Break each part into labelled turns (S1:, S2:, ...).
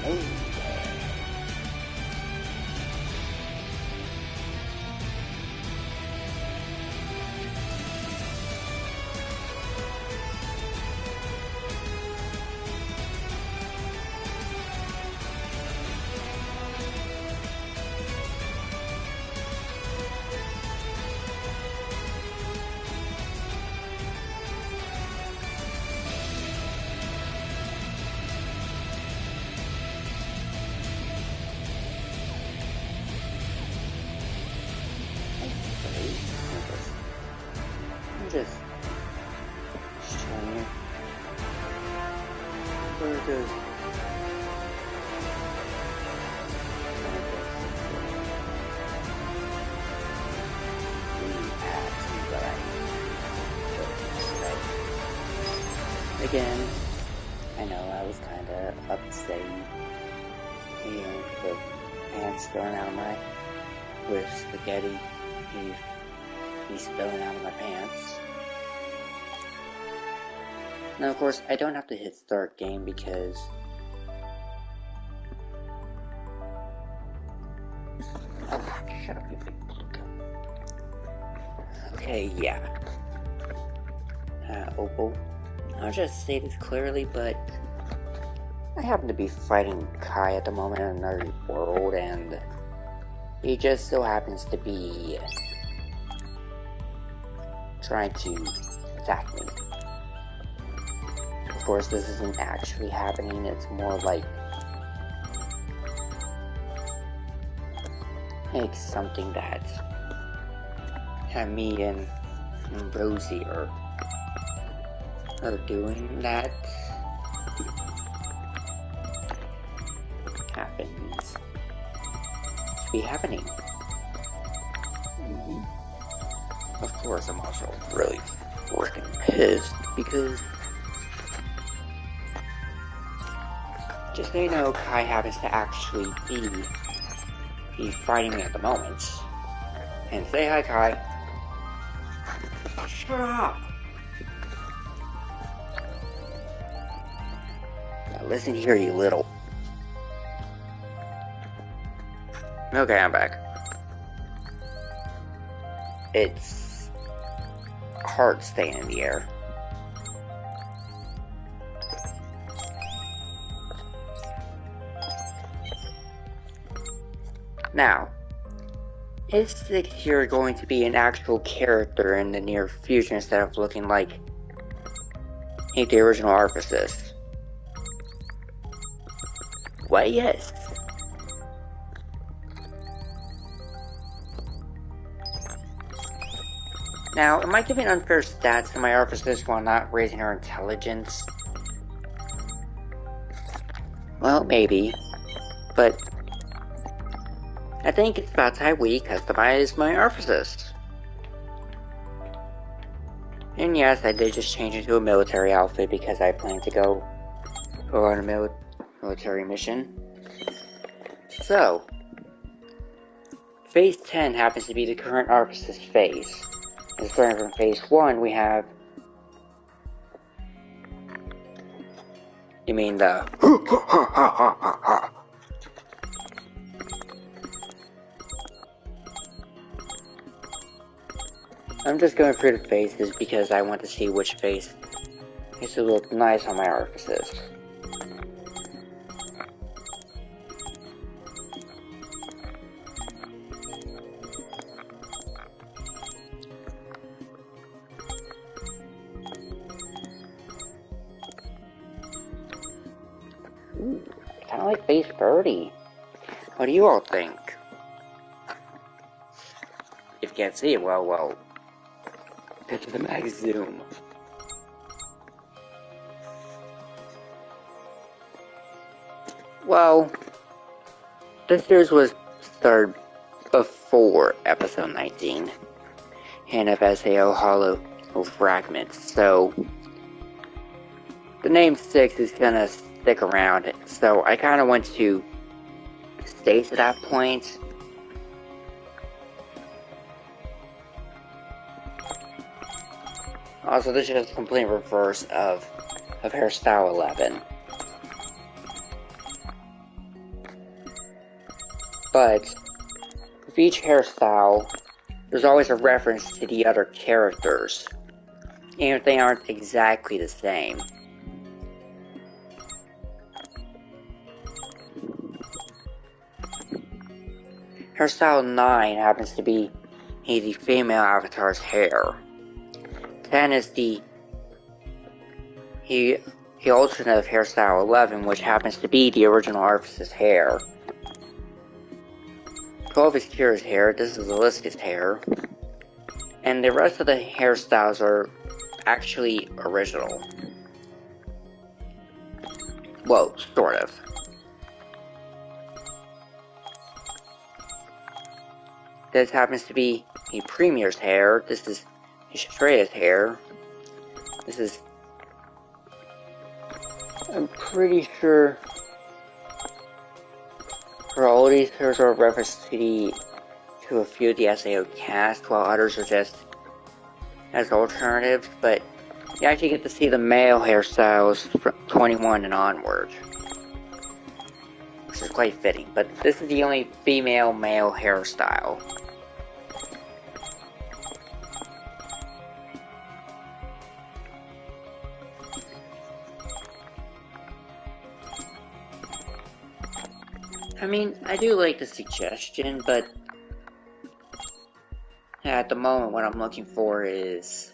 S1: Oh. Just showing you where it goes. Again, I know I was kind of upset, the pants thrown out of my, with spaghetti, he's spilling out of my pants. Now, of course, I don't have to hit start game because shut up, you big Pluto. Okay, yeah. Opal. I'll just say this clearly, but I happen to be fighting Kai at the moment in another world, and he just so happens to be trying to attack me. Of course, this isn't actually happening, it's more like something that me and Rosie are doing that happens to be happening. Of course, I'm also really freaking pissed because just so you know, Kai happens to actually be fighting me at the moment. And say hi, Kai. Shut up! Now listen here, you little. Okay, I'm back. It's heart staying in the air. Now, is here going to be an actual character in the near future instead of looking like the original Arphasis? Why, yes. Now, am I giving unfair stats to my Arphasis while not raising her intelligence? Well, maybe, but I think it's about time we customize my Arphasis. And yes, I did just change into a military outfit because I plan to go on a military mission. So, Phase 10 happens to be the current Arphasis phase. And starting from Phase 1, we have... You mean the... I'm just going through the phases because I want to see which face is to look nice on my Arphasis. Ooh, kind of like Face Birdie. What do you all think? If you can't see it, well, to the max zoom. Well, this series was started before episode 19 and of SAO Hollow Fragments, so the name 6 is gonna stick around, so I kinda want to stay to that point. Also, this is a complete reverse of hairstyle 11. but with each hairstyle, there's always a reference to the other characters, even if they aren't exactly the same. Hairstyle 9 happens to be the female avatar's hair. 10 is the alternate of hairstyle 11, which happens to be the original artist's hair. 12 is Kira's hair, this is Aliska's hair. And the rest of the hairstyles are actually original. Well, sort of. This happens to be a Premier's hair. This is Shreya's hair. This is... I'm pretty sure... for all these hairs are a reference to a few of the SAO cast, while others are just as alternatives, but you actually get to see the male hairstyles from 21 and onward, which is quite fitting, but this is the only female-male hairstyle. I mean, I do like the suggestion, but at the moment what I'm looking for is...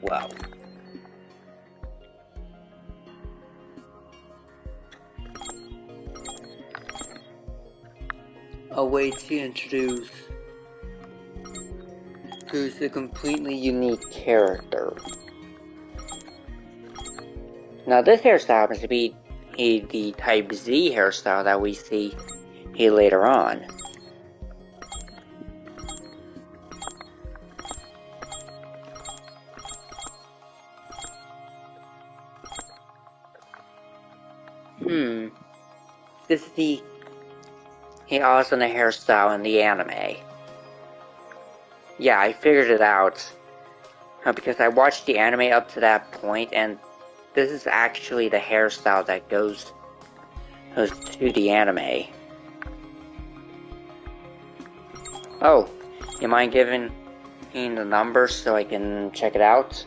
S1: well... a way to introduce who's a completely unique character. Now this hairstyle happens to be the Type Z hairstyle that we see here later on. This is the Asuna hairstyle in the anime. Yeah, I figured it out because I watched the anime up to that point, and this is actually the hairstyle that goes to the anime. Oh, you mind giving me the numbers so I can check it out?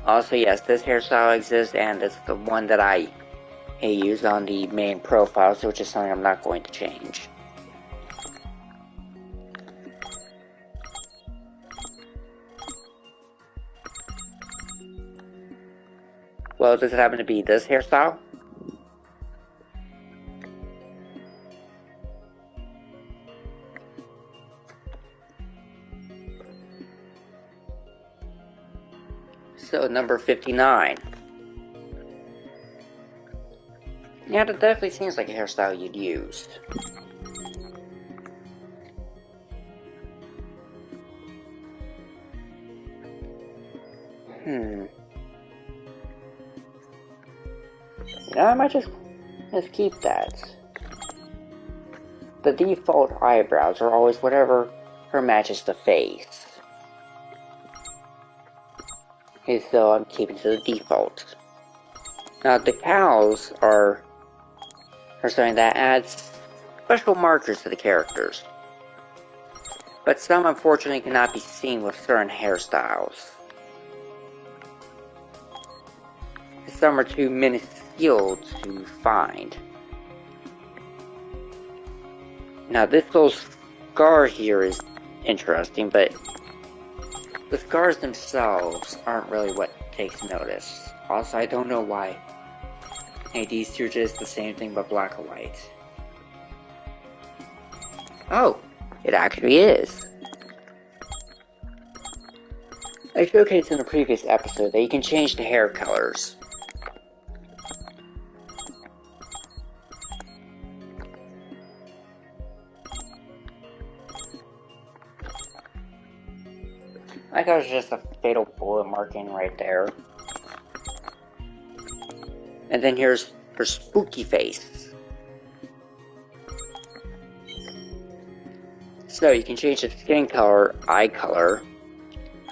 S1: Also, yes, this hairstyle exists, and it's the one that I use on the main profile, which is something I'm not going to change. Well, does it happen to be this hairstyle? So, number 59. Yeah, that definitely seems like a hairstyle you'd use. I might just keep that. The default eyebrows are always whatever matches the face. Okay, so I'm keeping to the default. Now the cows are something that adds special markers to the characters. But some unfortunately cannot be seen with certain hairstyles. Some are too minuscule to find. Now this little scar here is interesting, but the scars themselves aren't really what takes notice. Also, I don't know why these two are just the same thing but black and white. Oh, it actually is. I showcased in a previous episode that you can change the hair colors. I thought it was just a fatal bullet marking right there. And then here's her spooky face. So you can change the skin color, eye color,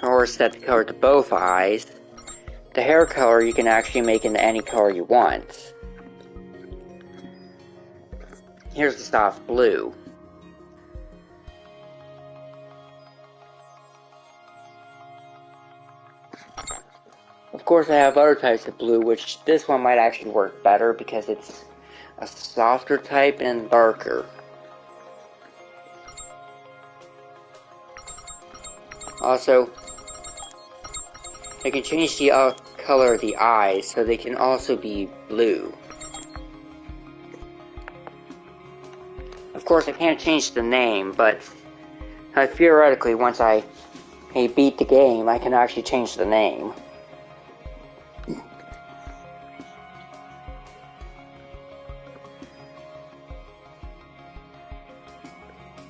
S1: or set the color to both eyes. The hair color you can actually make into any color you want. Here's the soft blue. Of course, I have other types of blue, which this one might actually work better because it's a softer type and darker. Also, I can change the color of the eyes so they can also be blue. Of course, I can't change the name, but theoretically, once I beat the game, I can actually change the name.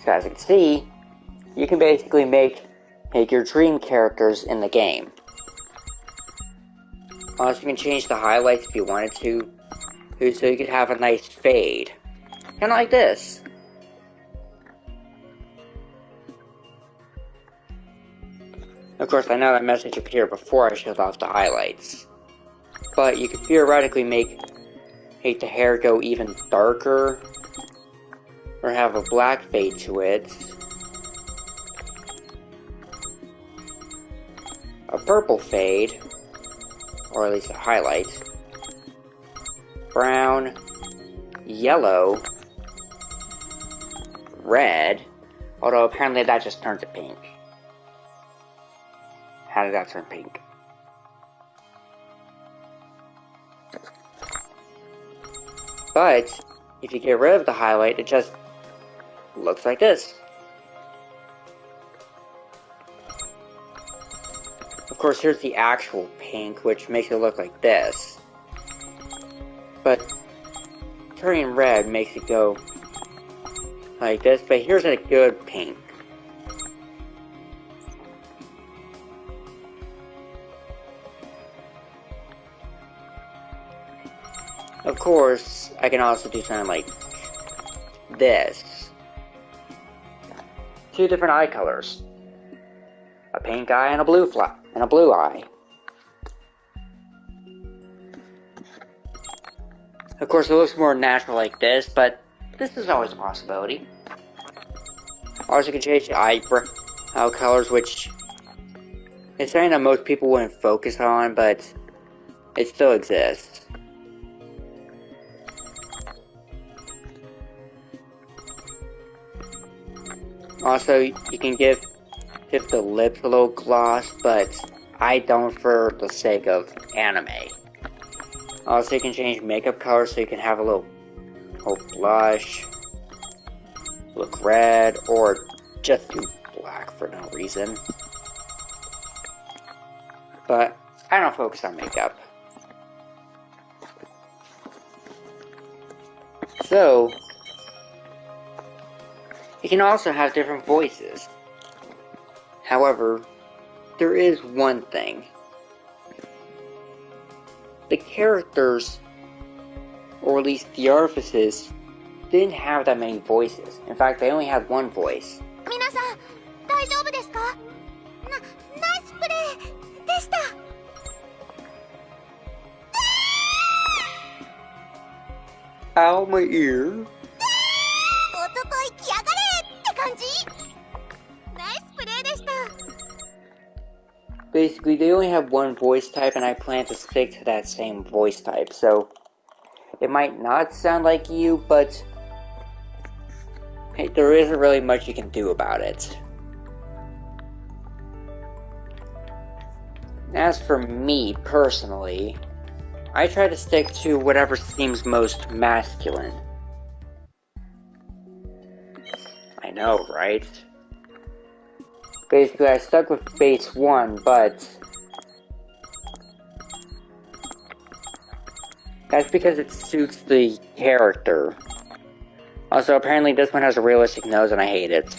S1: So as you can see, you can basically make your dream characters in the game. Also, you can change the highlights if you wanted to, so you could have a nice fade. Kind of like this. Of course, I know that message appeared before I showed off the highlights. But you could theoretically make the hair go even darker, or have a black fade to it, a purple fade, or at least a highlight, brown, yellow, red, although apparently that just turns it pink. How did that turn pink? But if you get rid of the highlight, it just looks like this. Of course, here's the actual pink, which makes it look like this. But turning red makes it go like this, but here's a good pink. Of course, I can also do something like this. Two different eye colors. A pink eye and a blue eye. Of course, it looks more natural like this, but this is always a possibility. Also, you can change the eyebrow colors, which is something that most people wouldn't focus on, but it still exists. Also, you can give the lips a little gloss, but I don't for the sake of anime. Also, you can change makeup color so you can have a little blush, look red, or just do black for no reason. But I don't focus on makeup. So, you can also have different voices. However, there is one thing. The characters, or at least the artifices, didn't have that many voices. In fact, they only had one voice. Ow, my ear. Basically, they only have one voice type, and I plan to stick to that same voice type, so it might not sound like you, but hey, there isn't really much you can do about it. As for me, personally, I try to stick to whatever seems most masculine. I know, right? Basically, I stuck with base 1, but that's because it suits the character. Also, apparently this one has a realistic nose and I hate it.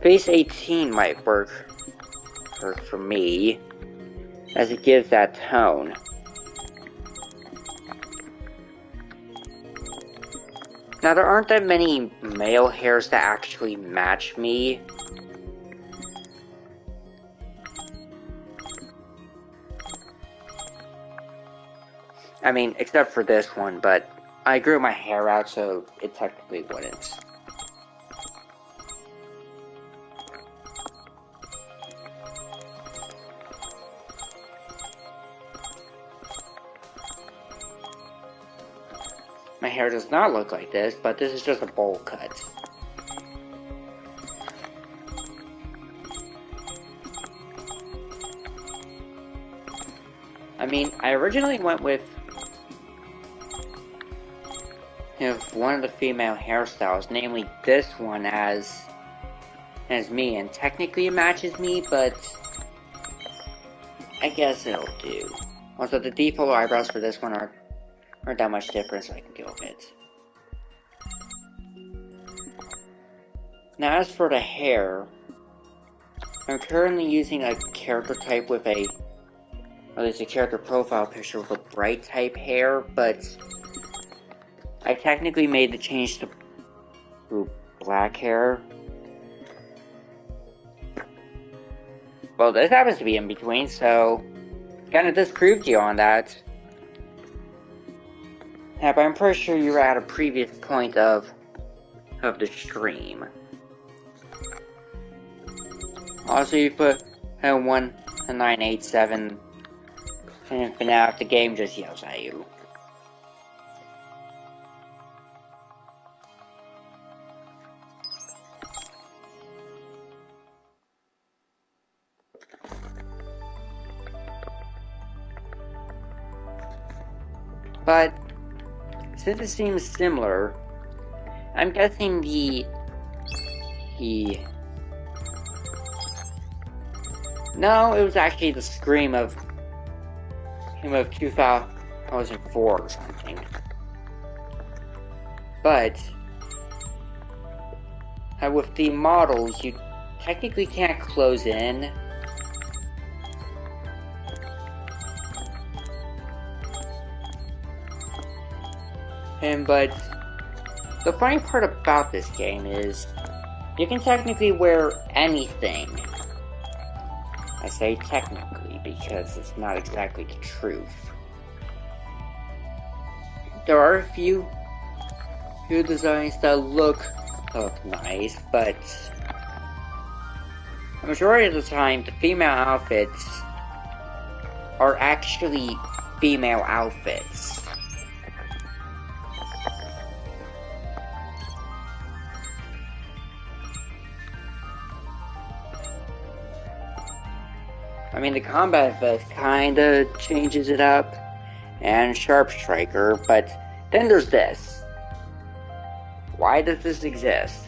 S1: Base 18 might work for me, as it gives that tone. Now, there aren't that many male hairs that actually match me. I mean, except for this one, but I grew my hair out, so it technically wouldn't. My hair does not look like this, but this is just a bowl cut. I mean, I originally went with one of the female hairstyles, namely this one as me, and technically it matches me, but I guess it'll do. Also, the default eyebrows for this one aren't that much different, so I can go with it. Now, as for the hair, I'm currently using a character type with at least a character profile picture with a bright type hair, but I technically made the change to black hair. Well, this happens to be in between, so kinda disproved you on that. Yeah, but I'm pretty sure you were at a previous point of the stream. Also, you put 1987, and for now, if the game just yells at you. But since it seems similar, I'm guessing no, it was actually the scream of 2004 or something. But with the models, you technically can't close in. But the funny part about this game is you can technically wear anything. I say technically because it's not exactly the truth. There are a few designs that look nice, but the majority of the time, the female outfits are actually female outfits. I mean, the combat vest kinda changes it up, and Sharp Striker, but then there's this. Why does this exist?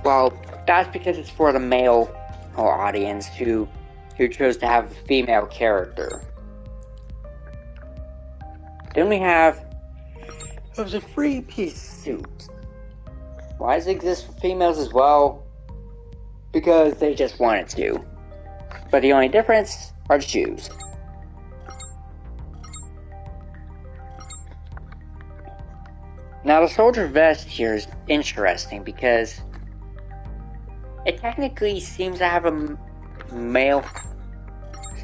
S1: Well, that's because it's for the male audience who chose to have a female character. Then we have a 3-piece suit. Why does it exist for females as well? Because they just wanted to. But the only difference are the shoes. Now the soldier vest here is interesting because it technically seems to have a male,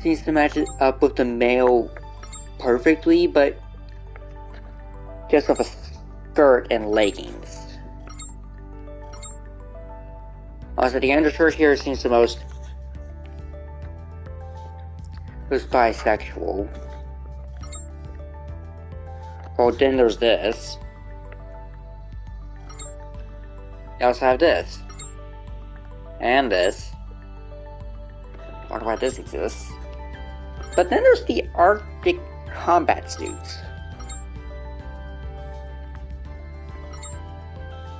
S1: seems to match it up with the male perfectly, but just with a skirt and leggings. Also, the undershirt here seems the most bisexual. Well, then there's this. You also have this. And this. I wonder why this exists. But then there's the Arctic combat suits.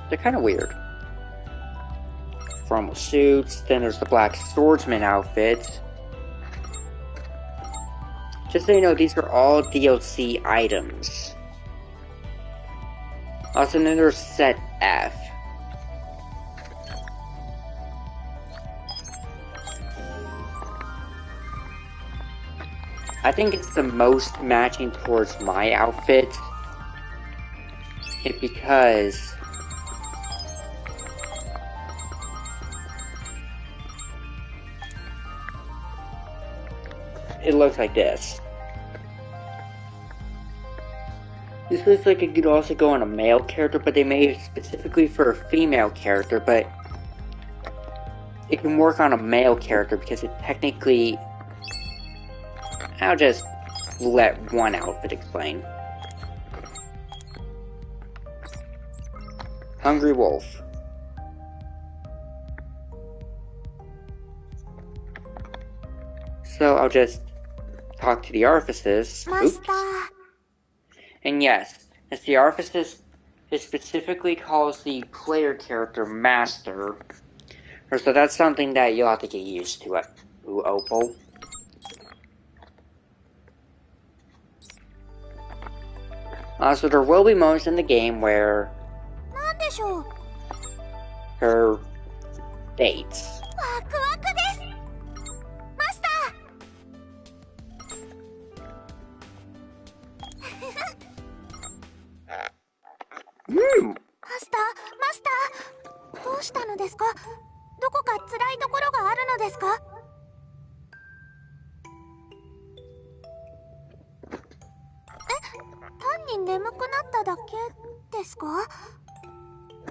S1: They're kind of weird. Formal suits, then there's the black swordsman outfit. Just so you know, these are all DLC items. Also, then there's set F. I think it's the most matching towards my outfit. Because it looks like this. This looks like it could also go on a male character, but they made it specifically for a female character, but it can work on a male character because it technically... I'll just let one outfit explain. Hungry Wolf. So I'll just talk to the Orifices. Oops. And yes, as the Orifices, it specifically calls the player character Master. So that's something that you'll have to get used to. Ooh, Opal. So there will be moments in the game where her dates.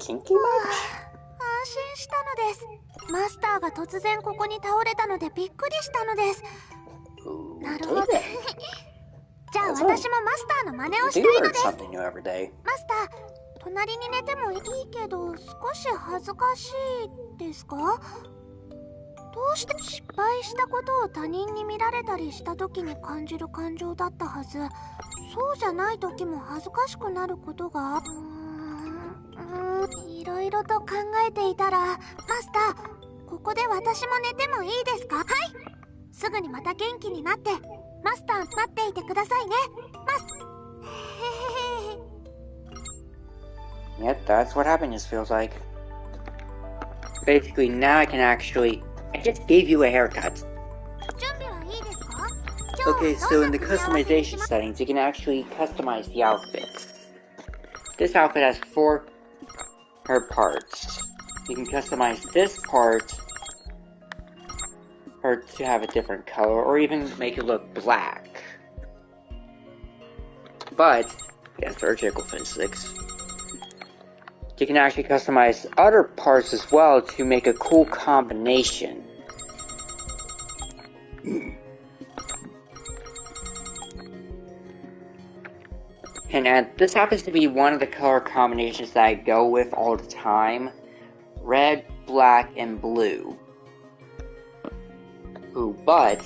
S1: Kinky much?
S2: 安心したのです。マスターが突然ここに倒れたのでびっくりしたのです。なるほど。じゃあ私もマスターの真似をしたいのです。マスター、隣に寝てもいいけど少し恥ずかしいですか？どうして失敗したことを他人に見られたりした時に感じる感情だったはず。そうじゃない時も恥ずかしくなることがいろいろと考えていたら、マスター、ここで私も寝てもいいですか？はい。すぐにまた元気になって、マスター待っていてくださいね。
S1: Yep, that's what happiness feels like. Basically, now I just gave you a haircut. Okay, so in the customization settings, you can actually customize the outfit. This outfit has 4 parts. You can customize this part to have a different color, or even make it look black. But, yes, there are jiggle physics. You can actually customize other parts as well to make a cool combination. And this happens to be one of the color combinations that I go with all the time. Red, black, and blue. Ooh, but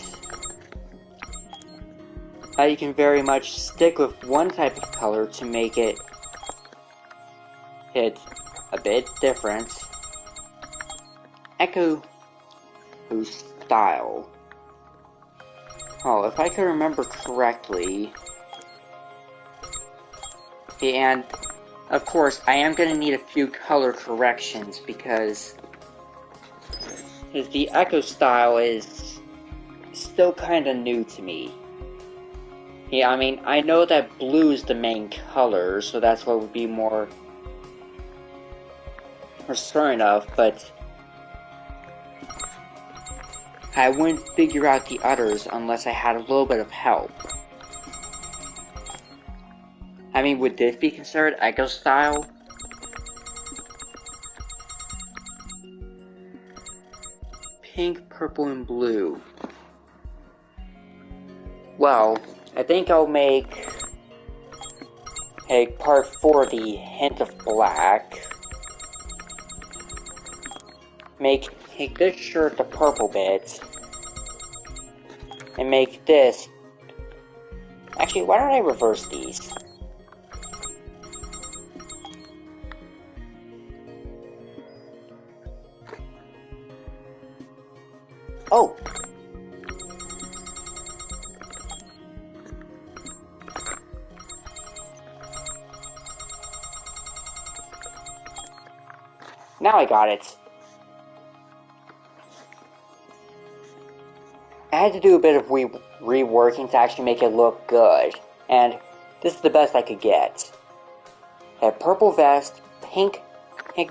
S1: you can very much stick with one type of color to make it hit a bit different. Echo style. Oh, if I can remember correctly. And, of course, I am going to need a few color corrections because the Echo style is still kind of new to me. Yeah, I mean, I know that blue is the main color, so that's what would be more sure enough, but I wouldn't figure out the others unless I had a little bit of help. I mean, would this be considered Echo style? Pink, purple, and blue. Well, I think I'll make part 4 the hint of black. Make this shirt the purple bit. And make this... Actually, why don't I reverse these? Oh! Now I got it. I had to do a bit of reworking to actually make it look good, and this is the best I could get. A purple vest, pink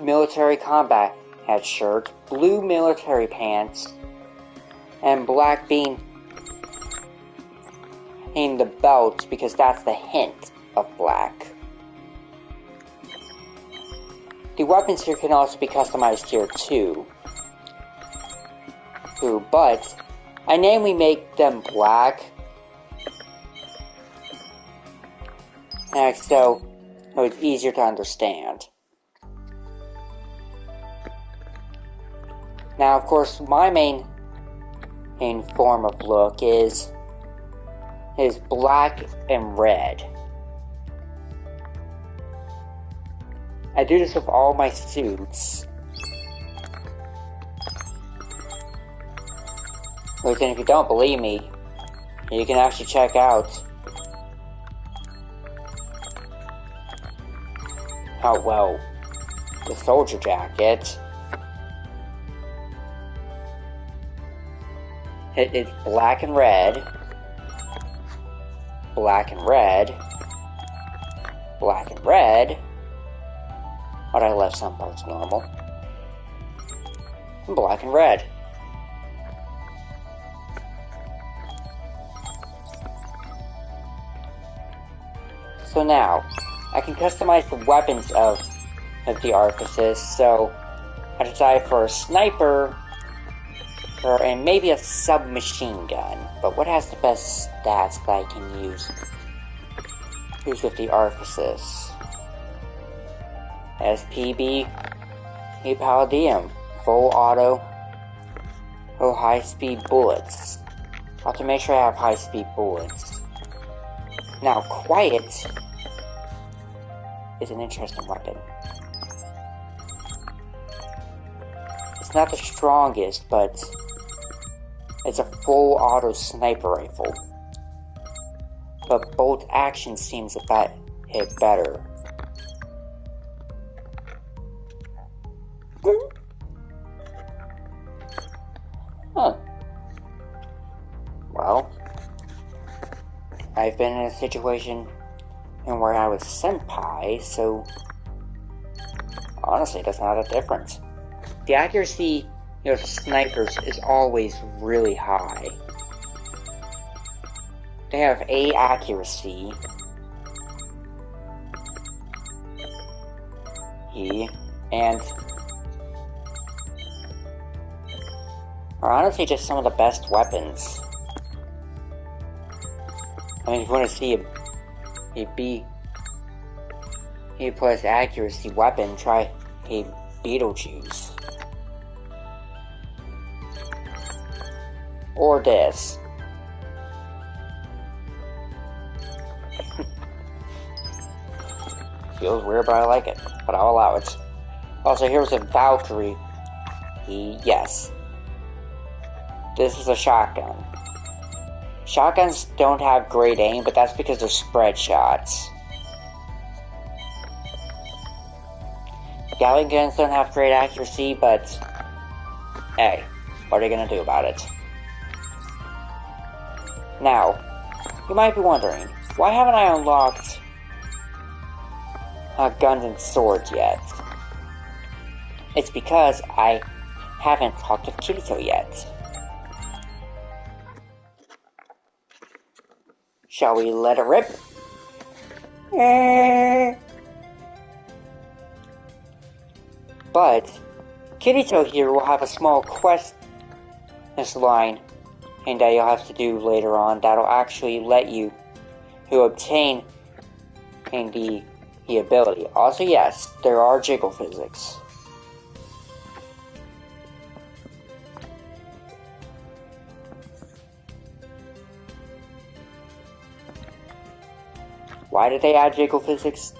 S1: military combat hat shirt, blue military pants, and black being in the belt because that's the hint of black. The weapons here can also be customized here too. But I namely make them black, so it's easier to understand. Now, of course, my main form of look is black and red. I do this with all my suits. Which, and if you don't believe me, you can actually check out how well the soldier jacket. It's black and red, black and red, black and red, but I left some parts normal, and black and red. So now, I can customize the weapons of the Artificers, so I decided for a sniper, and maybe a submachine gun. But what has the best stats that I can use with the Artificers? SPB, Palladium, full auto, high-speed bullets. I'll have to make sure I have high-speed bullets. Now, Quiet is an interesting weapon. It's not the strongest, but it's a full auto sniper rifle. But bolt action seems to hit better. Huh. Well, I've been in a situation where I was senpai, so honestly, that's not a difference. The accuracy of snipers is always really high. They have A accuracy, and are honestly just some of the best weapons. I mean, if you want to see a B plus accuracy weapon, try a Beetlejuice. Or this. Feels weird, but I like it. But I'll allow it. Also, here's a Valkyrie. Yes. This is a shotgun. Shotguns don't have great aim, but that's because they're spread shots. Gatling guns don't have great accuracy, but hey, what are you gonna do about it? Now, you might be wondering, why haven't I unlocked guns and swords yet? It's because I haven't talked to Kirito yet. Shall we let it rip? But Kirito here will have a small quest line and that you'll have to do later on that'll actually let you obtain the ability. Also, yes, there are jiggle physics. Why did they add jiggle physics?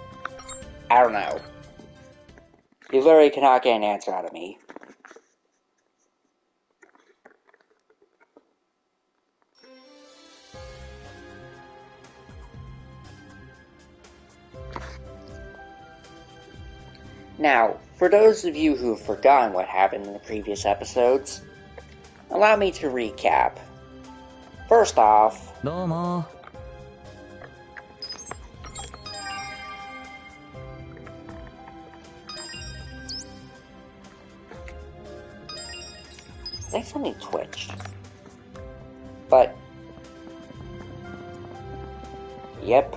S1: I don't know. You literally cannot get an answer out of me. Now, for those of you who have forgotten what happened in the previous episodes, allow me to recap. First off,
S3: どうも
S1: I think something twitched. But, yep.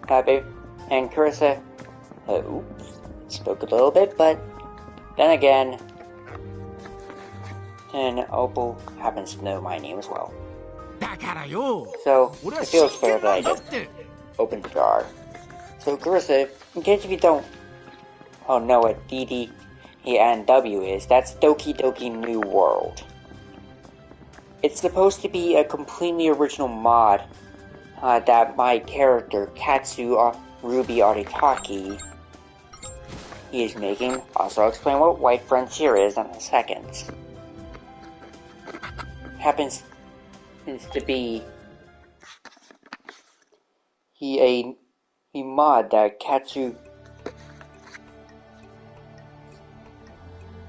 S1: Happy. And Carissa, oops, spoke a little bit, but then again, and Opal happens to know my name as well.
S3: だからよ
S1: So,
S3: 俺は
S1: it
S3: 真
S1: feels fair
S3: 剣
S1: that I
S3: なんだっ
S1: just
S3: て
S1: opened the jar. So, Carissa, in case if you don't know what DDNW is, that's Doki Doki New World. It's supposed to be a completely original mod that my character, Katsu Ruby Aritaki, he is making. Also, I'll explain what White Frontier is in a second. Happens to be a mod that Katsu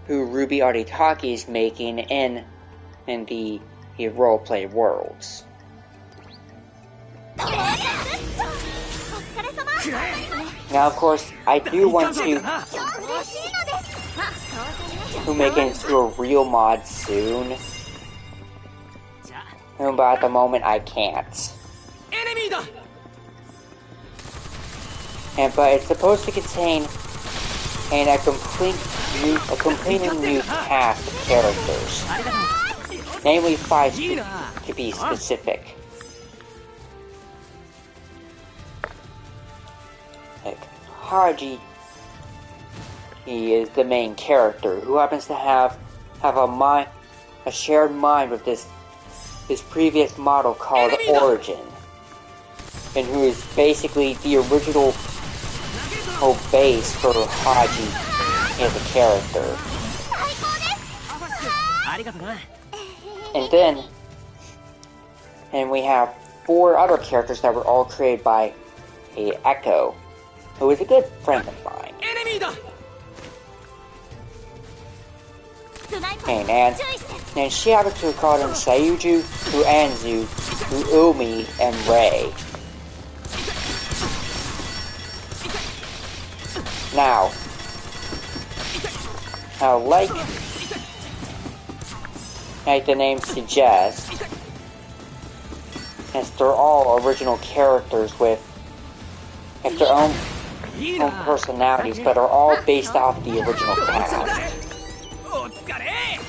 S1: who Ruby Aritaki is making in the roleplay worlds. Now, of course, I do want to make it into a real mod soon, but at the moment I can't.
S3: エネミーだ
S1: But it's supposed to contain a completely new cast of characters, namely 5 to be specific. Like Haji, he is the main character who happens to have a shared mind with this previous model called Origin, and who is basically the original base for Haji as a character. And we have 4 other characters that were all created by a Echo, who is a good friend of mine.
S3: エネミーだ
S1: And she happens to have called in Sayuju, Uanzu, Uumi, and Rei. Now, like the name suggests, since they're all original characters with their own personalities, but are all based off the original cast.
S3: お疲れ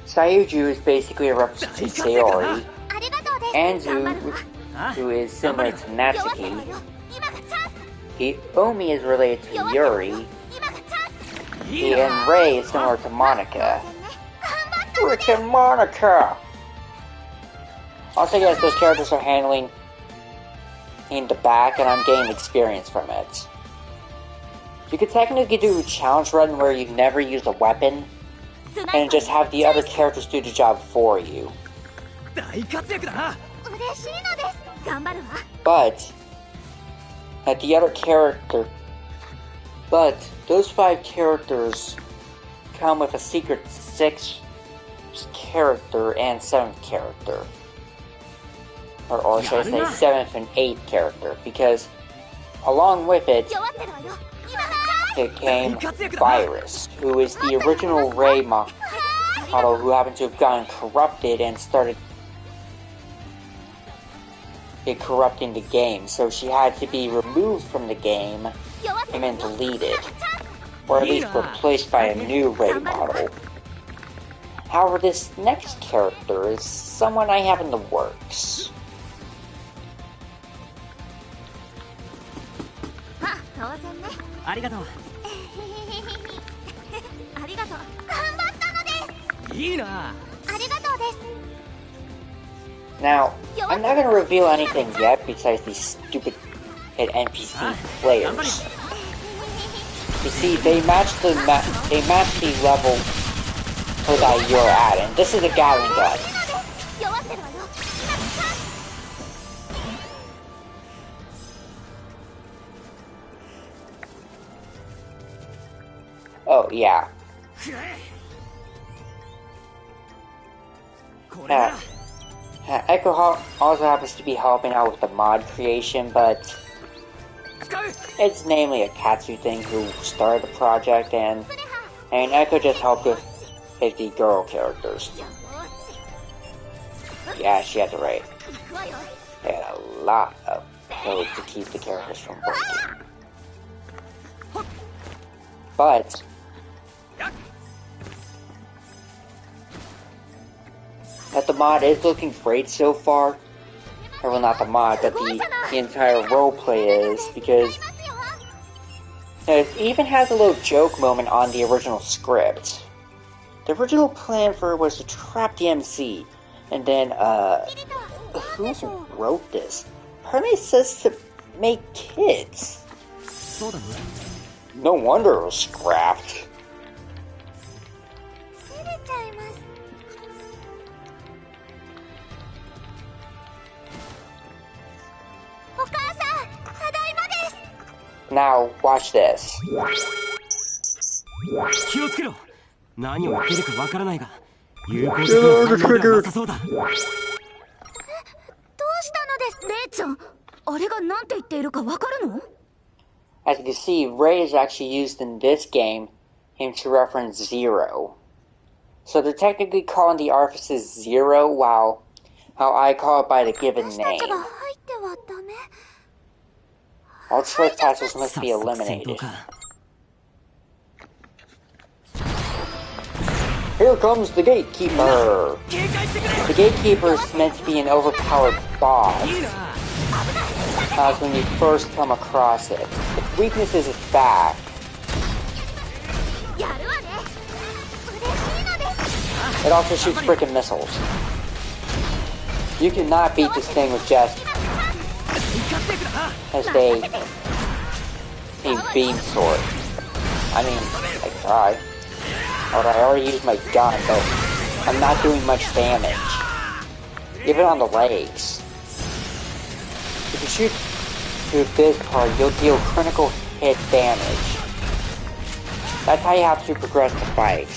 S1: Sayuju is basically a reference to Sayori. Anzu, who is similar to Natsuki. Omi is related to Yuri. And Rei is similar to Monica. Rick and Monica! Also, yes, those characters are handling in the back, and I'm gaining experience from it. You could technically do a challenge run where you never use a weapon, and just have the other characters do the job for you.
S3: 大活躍だな
S1: But those 5 characters come with a secret 6th character and 7th character. Or should I say 7th and 8th character, because along with it came Virus, who is the original Rei model who happened to have gotten corrupted and started corrupting the game, so she had to be removed from the game and then deleted, or at least replaced by a new Rei model. However, this next character is someone I have in the works.
S3: ありがとういいな
S1: Now, I'm not going to reveal anything yet besides these stupid NPC players. You see, they match the level that you're at, and this is a Gatling gun. Oh, yeah. Echo also happens to be helping out with the mod creation, but it's namely a Katsu thing who started the project, and Echo just helped with the girl characters. Yeah, she had to write. They had a lot of code to keep the characters from breaking. But the mod is looking great so far. Or well, not the mod, but the entire roleplay is, because it even has a little joke moment on the original script. The original plan for it was to trap the MC, and then, who wrote this? Apparently it says to make kids. No wonder it was scrapped. Now, watch this.
S3: 気をつけろ。何を言ってるかわからないが、有効的な反応ではなさそうだ。どうしたのです、レイちゃん。あれが何て言っているかわかるの？
S1: As you can see, Ray is actually used in this game to reference Zero. So they're technically calling the orifices Zero, while how I call it by the given name. All trespassers must be eliminated. Here comes the Gatekeeper! The Gatekeeper is meant to be an overpowered boss. As when you first come across it. Its weakness is its back. It also shoots frickin' missiles. You cannot beat this thing with just as a beam sword. I mean, I try. Although I already used my gun, but I'm not doing much damage. Even on the legs. If you shoot through this part, you'll deal critical hit damage. That's how you have to progress the fight.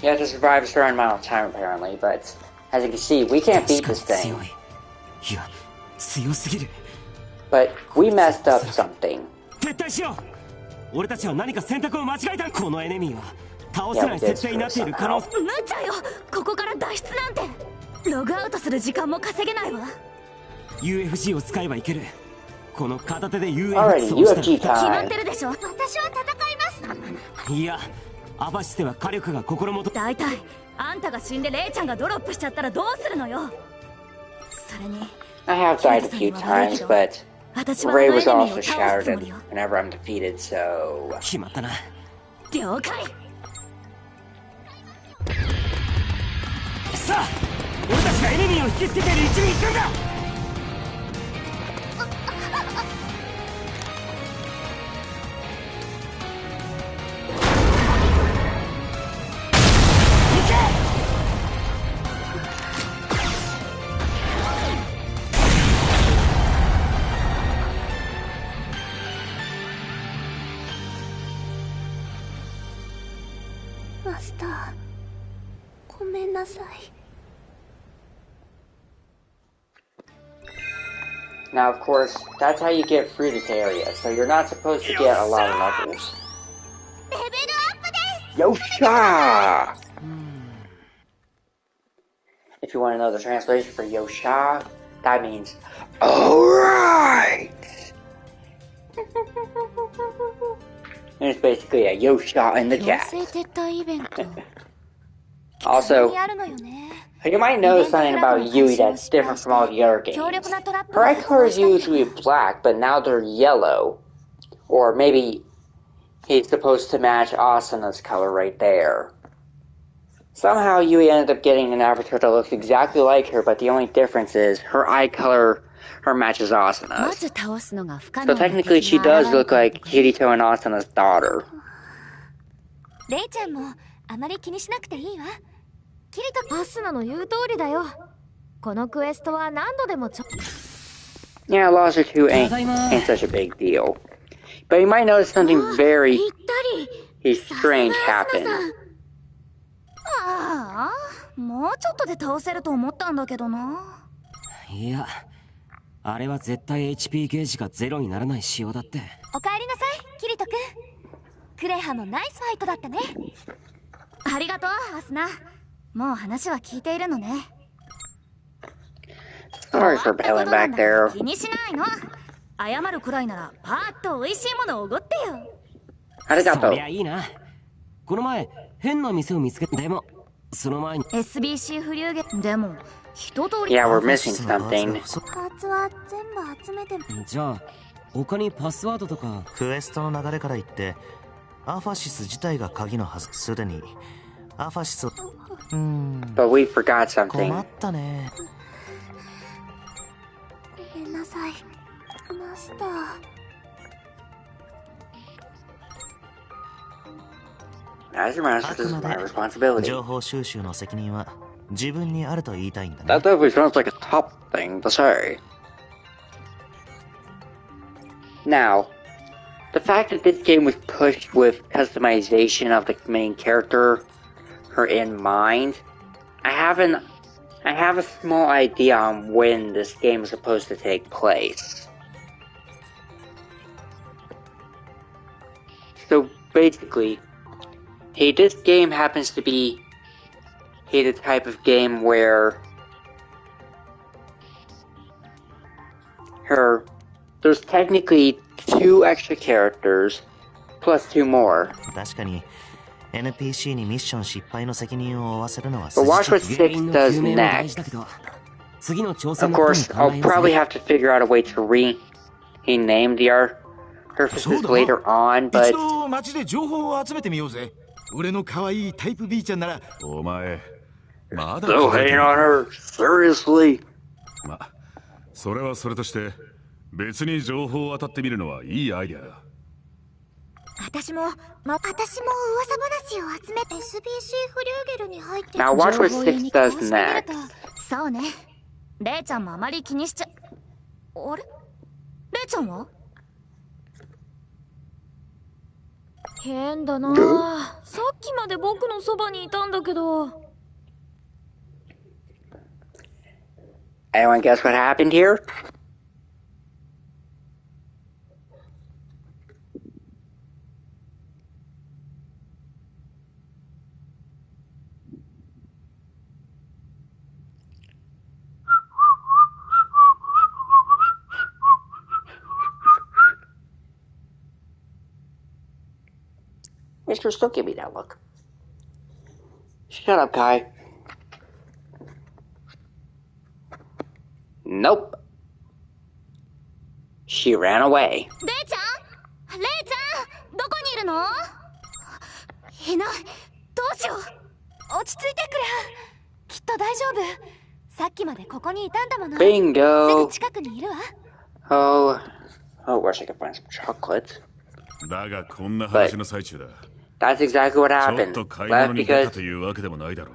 S1: You have to survive a certain amount of time apparently, but as you can see, we can't beat this thing. But we messed up something. Yeah, we did Alrighty, UFG time.
S3: いや、アバシテは火力が心もと。大体、あんたが死んでレイちゃんがドロップしちゃったらどうするのよ。それに、
S1: I have died a few times, but Ray was also shattered whenever I'm defeated, so...
S3: 決まったな。了解。さあ、俺たちがエネミーを引きつけている位置に行くんだ。
S2: マスター、ごめんなさい。
S1: Now, of course, that's how you get through this area, so you're not supposed to get a lot of levels. Yosha! If you want to know the translation for Yosha, that means, alright! And it's basically a Yosha in the chat. Also, you might know something about Yui that's different from all the other games. Her eye color is usually black, but now they're yellow. Or maybe he's supposed to match Asana's color right there. Somehow Yui ended up getting an avatar that looks exactly like her, but the only difference is her eye color matches Asana's. So technically she does look like Kirito and Asana's daughter. Yeah, loss or two ain't such a big deal. But you might notice something very
S2: ぴったり。
S1: strange happen.
S3: ああ、もうちょっとで倒せると思ったんだけどな。
S4: いや、あれは絶対 HP ゲージがゼロにならない仕様だって。
S2: おかえりなさい、キリト君。クレハもナイスファイトだったね。
S3: ありがとう、アスナ。もう話は聞いているのね。
S1: Sorry for bailing back there.
S3: 気にしないの。謝るくらいならパーッと美味しいものをおごってよ。
S1: ありがとう。
S4: そりゃいいな。この前変な店を見つけた。でもその前に
S3: SBC フリューゲでも一通り。
S1: Yeah, we're missing something.
S2: パーツは全部集めて。
S4: じゃあ他にパスワードとか。
S5: クエストの流れから言ってアファシス自体が鍵のはず。すでにアファシスを
S1: But we forgot
S5: 困
S1: something.
S5: ったね。
S2: ごめんなさい、マスター。
S1: As your master,
S5: あ
S1: this
S5: く
S1: is
S5: ま
S1: my
S5: で
S1: responsibility.
S5: 情報収集の責任は自分にあると言いたいんだね。
S1: That definitely sounds like a top thing to say. Now, the fact that this game was pushed with customization of the main character, her in mind, I have a small idea on when this game is supposed to take place. So basically, hey, this game happens to be the type of game where there's technically 2 extra characters plus 2 more.
S5: 確かに NPC にミッション失敗の責任を負わせるのは
S1: But watch what
S4: 原因
S1: Six
S4: の
S1: does
S4: 究明も大事だ
S1: next.
S4: けど、次の挑
S1: Of
S4: 戦のために
S1: course,
S4: 考
S1: I'll
S4: えよう
S1: probably
S4: ぜ。
S1: have to figure out a way to rename the surfaces later on,
S6: 一
S1: but
S6: 度街で情報を集めてみようぜ。俺の可愛いタイプ B ちゃんなら。お前まだ
S1: still hating on her. Seriously?
S6: ま、それはそれとして別に情報を当たってみるのはいいアイデアだ。
S2: 私も噂話を集めて SBC フリューゲルに入って
S1: Now watch what
S2: 情報屋
S1: Six
S2: に
S1: does
S2: 詳しく見る
S1: next.
S2: と。
S3: そうね。レイちゃんもあまり気にしちゃ。あれ？レイちゃんは？変だなあ。さっきまで僕のそばにいたんだけど。
S1: Anyone guess what happened here? Mister, still give me that look. Shut up, Kai. Nope. She ran away.
S3: レイちゃん？レイちゃん？どこにいるの？いない。どうしよう。
S2: 落ち着いてくれ。きっと大丈夫。さっきまでここにいたんだもの。
S1: Bingo.
S2: すぐ近くにいるわ。
S1: Oh, wish I could find some chocolate.
S6: だがこんな話の最中だ。
S1: That's exactly what
S6: ちょっ
S1: happened.
S6: と買い
S1: Left
S6: 物に出た
S1: because
S6: というわけでもないだろ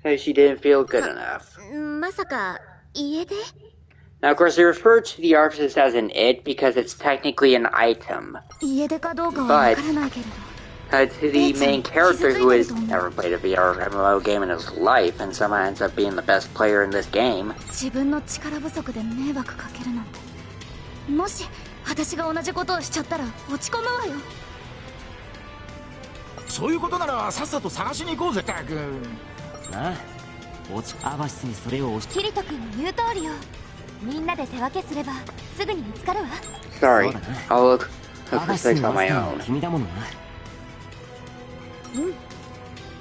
S6: う。
S1: she didn't feel good enough.
S2: まさか家で？
S1: Now, of course, they refer to the artist as an it because it's technically an item.
S3: 家出かどうかはわからないけれど。
S1: To the main character who has never played a VR MMO game in his life and somehow ends up being the best player in this game.
S3: 自分の力不足で迷惑かけるなんて。もし私が同じことをしちゃったら落ち込むわよ。
S6: そういうことならさっさと探しに行こうぜ、タク。
S4: なあ、アバシスにそれを押し。
S2: キリト君の言う通りよ。みんなで手分けすればすぐに見つかるわ。
S1: Sorry, I'll look
S4: ア
S1: for
S4: バシス
S1: Six
S4: の
S1: on
S4: マ
S1: my
S4: スターは
S1: own.
S4: 君だものな。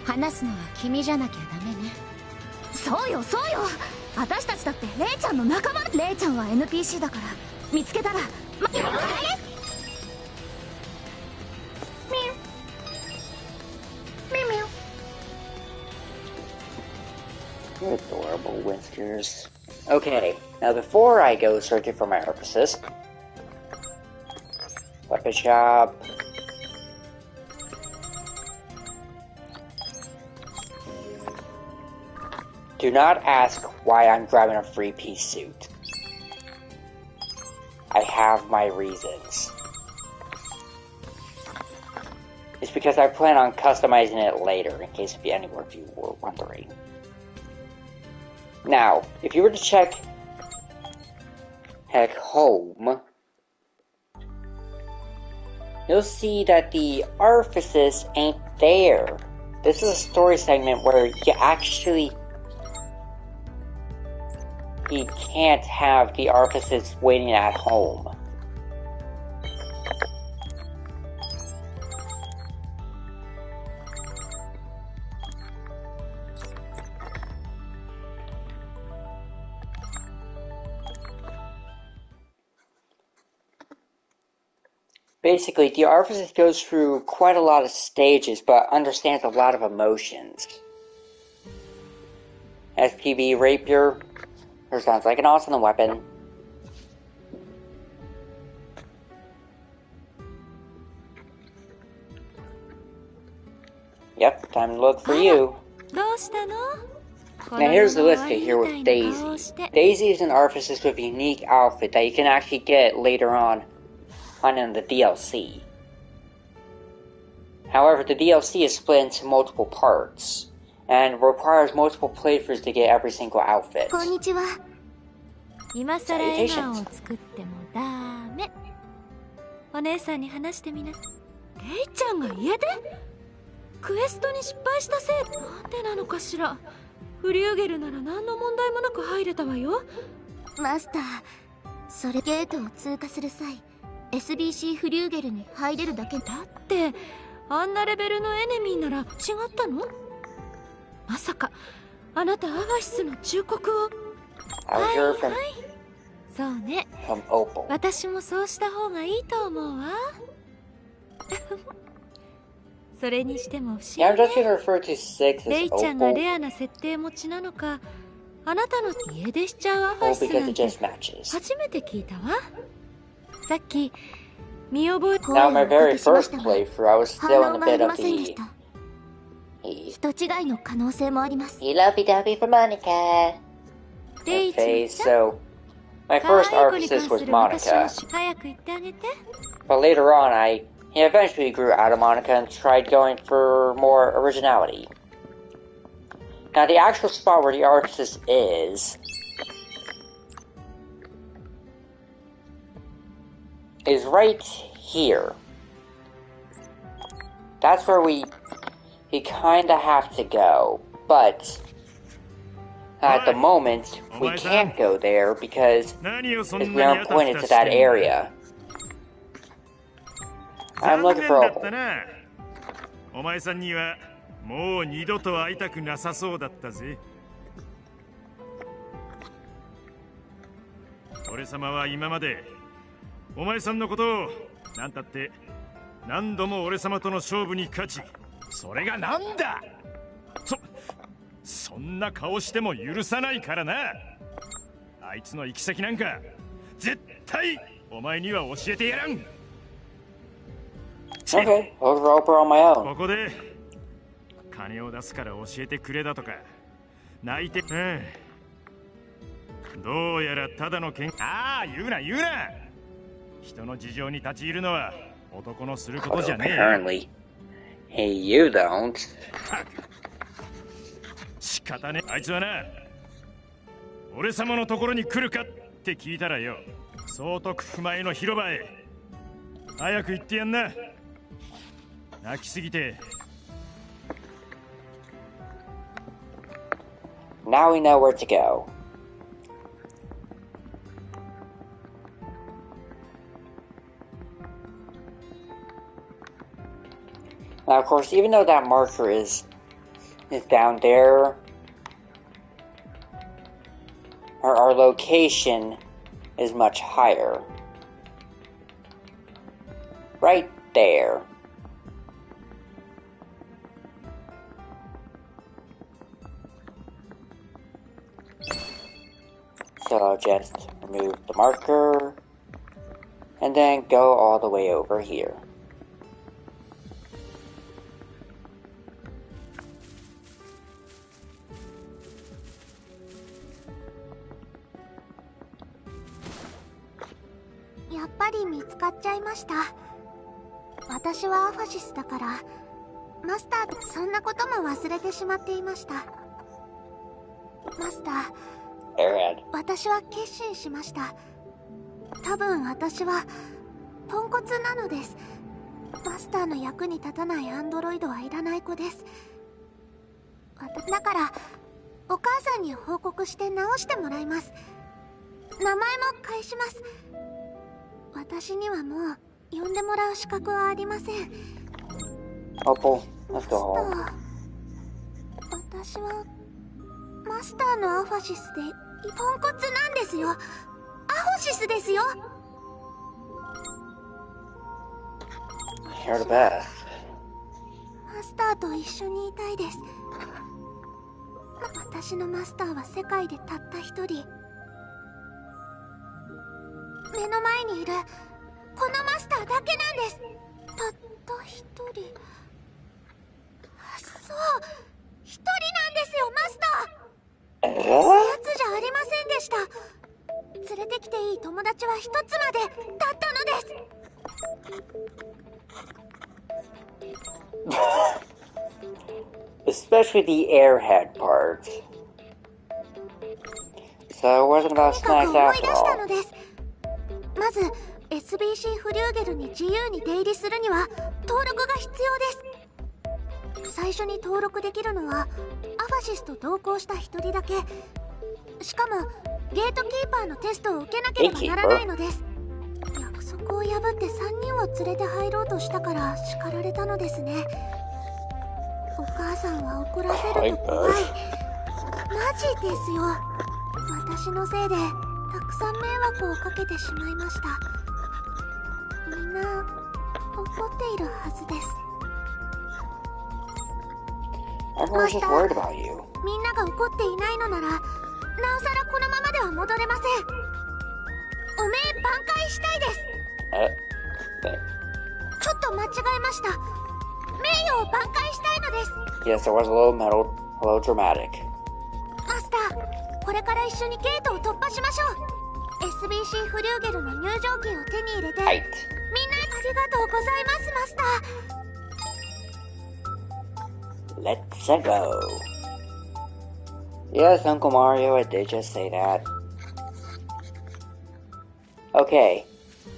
S2: 話すのは君じゃなきゃダメね。
S3: そうよそうよ。私たちだってレイちゃんの仲間。レイちゃんは NPC だから見つけたら。
S1: Adorable whiskers. Okay, now before I go searching for my purposes, weapon shop. Do not ask why I'm grabbing a three-piece suit. I have my reasons. It's because I plan on customizing it later, in case if any of you were wondering. Now, if you were to check home, you'll see that the orifices ain't there. This is a story segment where you can't have the orifices waiting at home. Basically, the orifice goes through quite a lot of stages, but understands a lot of emotions. SPB Rapier, or sounds like an awesome weapon. Yep, time to look for you. Now here's the list here with Daisy. Daisy is an orifice with a unique outfit that you can actually get later on in the DLC. However, the DLC is split into multiple parts, and requires multiple playthroughs to get every single outfit. Salutations.
S3: お姉さんに話してみな。レイちゃんが家で？クエストに失敗したせいなんでなのかしら。フリューゲルなら何の問題もなく入れたわよ。
S2: マスター、それゲートを通過する際、SBC フリューゲルに入れるだけだ
S3: って、あんなレベルのエネミーなら違ったの？まさかあなたアガシスの忠告を。はいはい。そうね。私もそうした方がいいと思うわ。それにしても不思議ね。レイちゃんがレアな設定持ちなのか、あなたの家出しちゃうアファシスなんて初めて聞いたわ。さっき見覚え。
S1: Now my very first playthrough, I was still in a bit of the
S2: 人違いの可能性もあります。
S1: lovey-dovey for Monica. Okay, so my first orifice was Monica, but later on I eventually grew out of Monica and tried going for more originality. Now the actual spot where the orifice is right here. That's where we kinda have to go, but at the moment, we can't go there because we aren't pointed to that area. I'm looking for Opal.
S7: お前さんにはもう二度と会いたくなさそうだったぜ。俺様は今までお前さんのことをなんたって何度も俺様との勝負に勝ち、それがなんだ。そんな顔しても許さないからな。あいつの行き先なんか絶対お前には教えてやらん。
S1: Okay, I'll rope her on my own.
S7: ここで金を出すから教えてくれだとか泣いて、どうやらただの言うな人の事情に立ち入るのは男のすることじゃねえ。
S1: Apparently, hey, you don't.
S7: 仕方ねえ。あいつはな、俺様のところに来るかって聞いたらよ、総督府前の広場へ早く行ってやんな。泣きすぎて。
S1: Now we know where to go. Now, of course, even though that marker is down there, our location is much higher. Right there. So I'll just remove the marker and then go all the way over here.
S2: 私はアファシスだから、マスターとそんなことも忘れてしまっていました。マスター、私は決心しました。多分私はポンコツなのです。マスターの役に立たないアンドロイドはいらない子です。だからお母さんに報告して直してもらいます。名前も返します。私にはもう呼んでもらう資格はありません。
S1: Let's go home.
S2: 私はマスターのアファシスでポンコツなんですよ。アフォシスですよ。
S1: You're the best.
S2: マスターと一緒にいたいです。私のマスターは世界でたった一人。目の前にいるこのマスターだけなんです。たった一人。そう、一人なんですよ、マスター。おやつじゃありませんでした。連れてきていい友達は一つまでだったのです。
S1: Especially the airhead part. So it wasn't about
S2: とに
S1: snacks
S2: かく思い出
S1: after
S2: した
S1: all.
S2: のです。まず SBC フリューゲルに自由に出入りするには登録が必要です。最初に登録できるのはアファシスと同行した一人だけ。しかもゲートキーパーのテストを受けなければならないのです。約束を破って3人を連れて入ろうとしたから叱られたのですね。お母さんは怒らせると怖い。マジですよ。私のせいでたくさん迷惑をかけてしまいました。みんな怒っているはずです。
S1: Everyone's just worried about you.
S2: みんなが怒っていないのならなおさらこのままでは戻れません。おめえ挽回したいです。ちょっと間違えました。名誉を挽回したいのです。
S1: Yes, it was a little dramatic.
S2: マスター、これから一緒にゲートを突破しましょう。 SBC フリューゲルの入場券を手に入れて、
S1: はい。
S2: みんなありがとうございます、マスター。
S1: Let's go. Yes, Uncle Mario, I did just say that. Okay,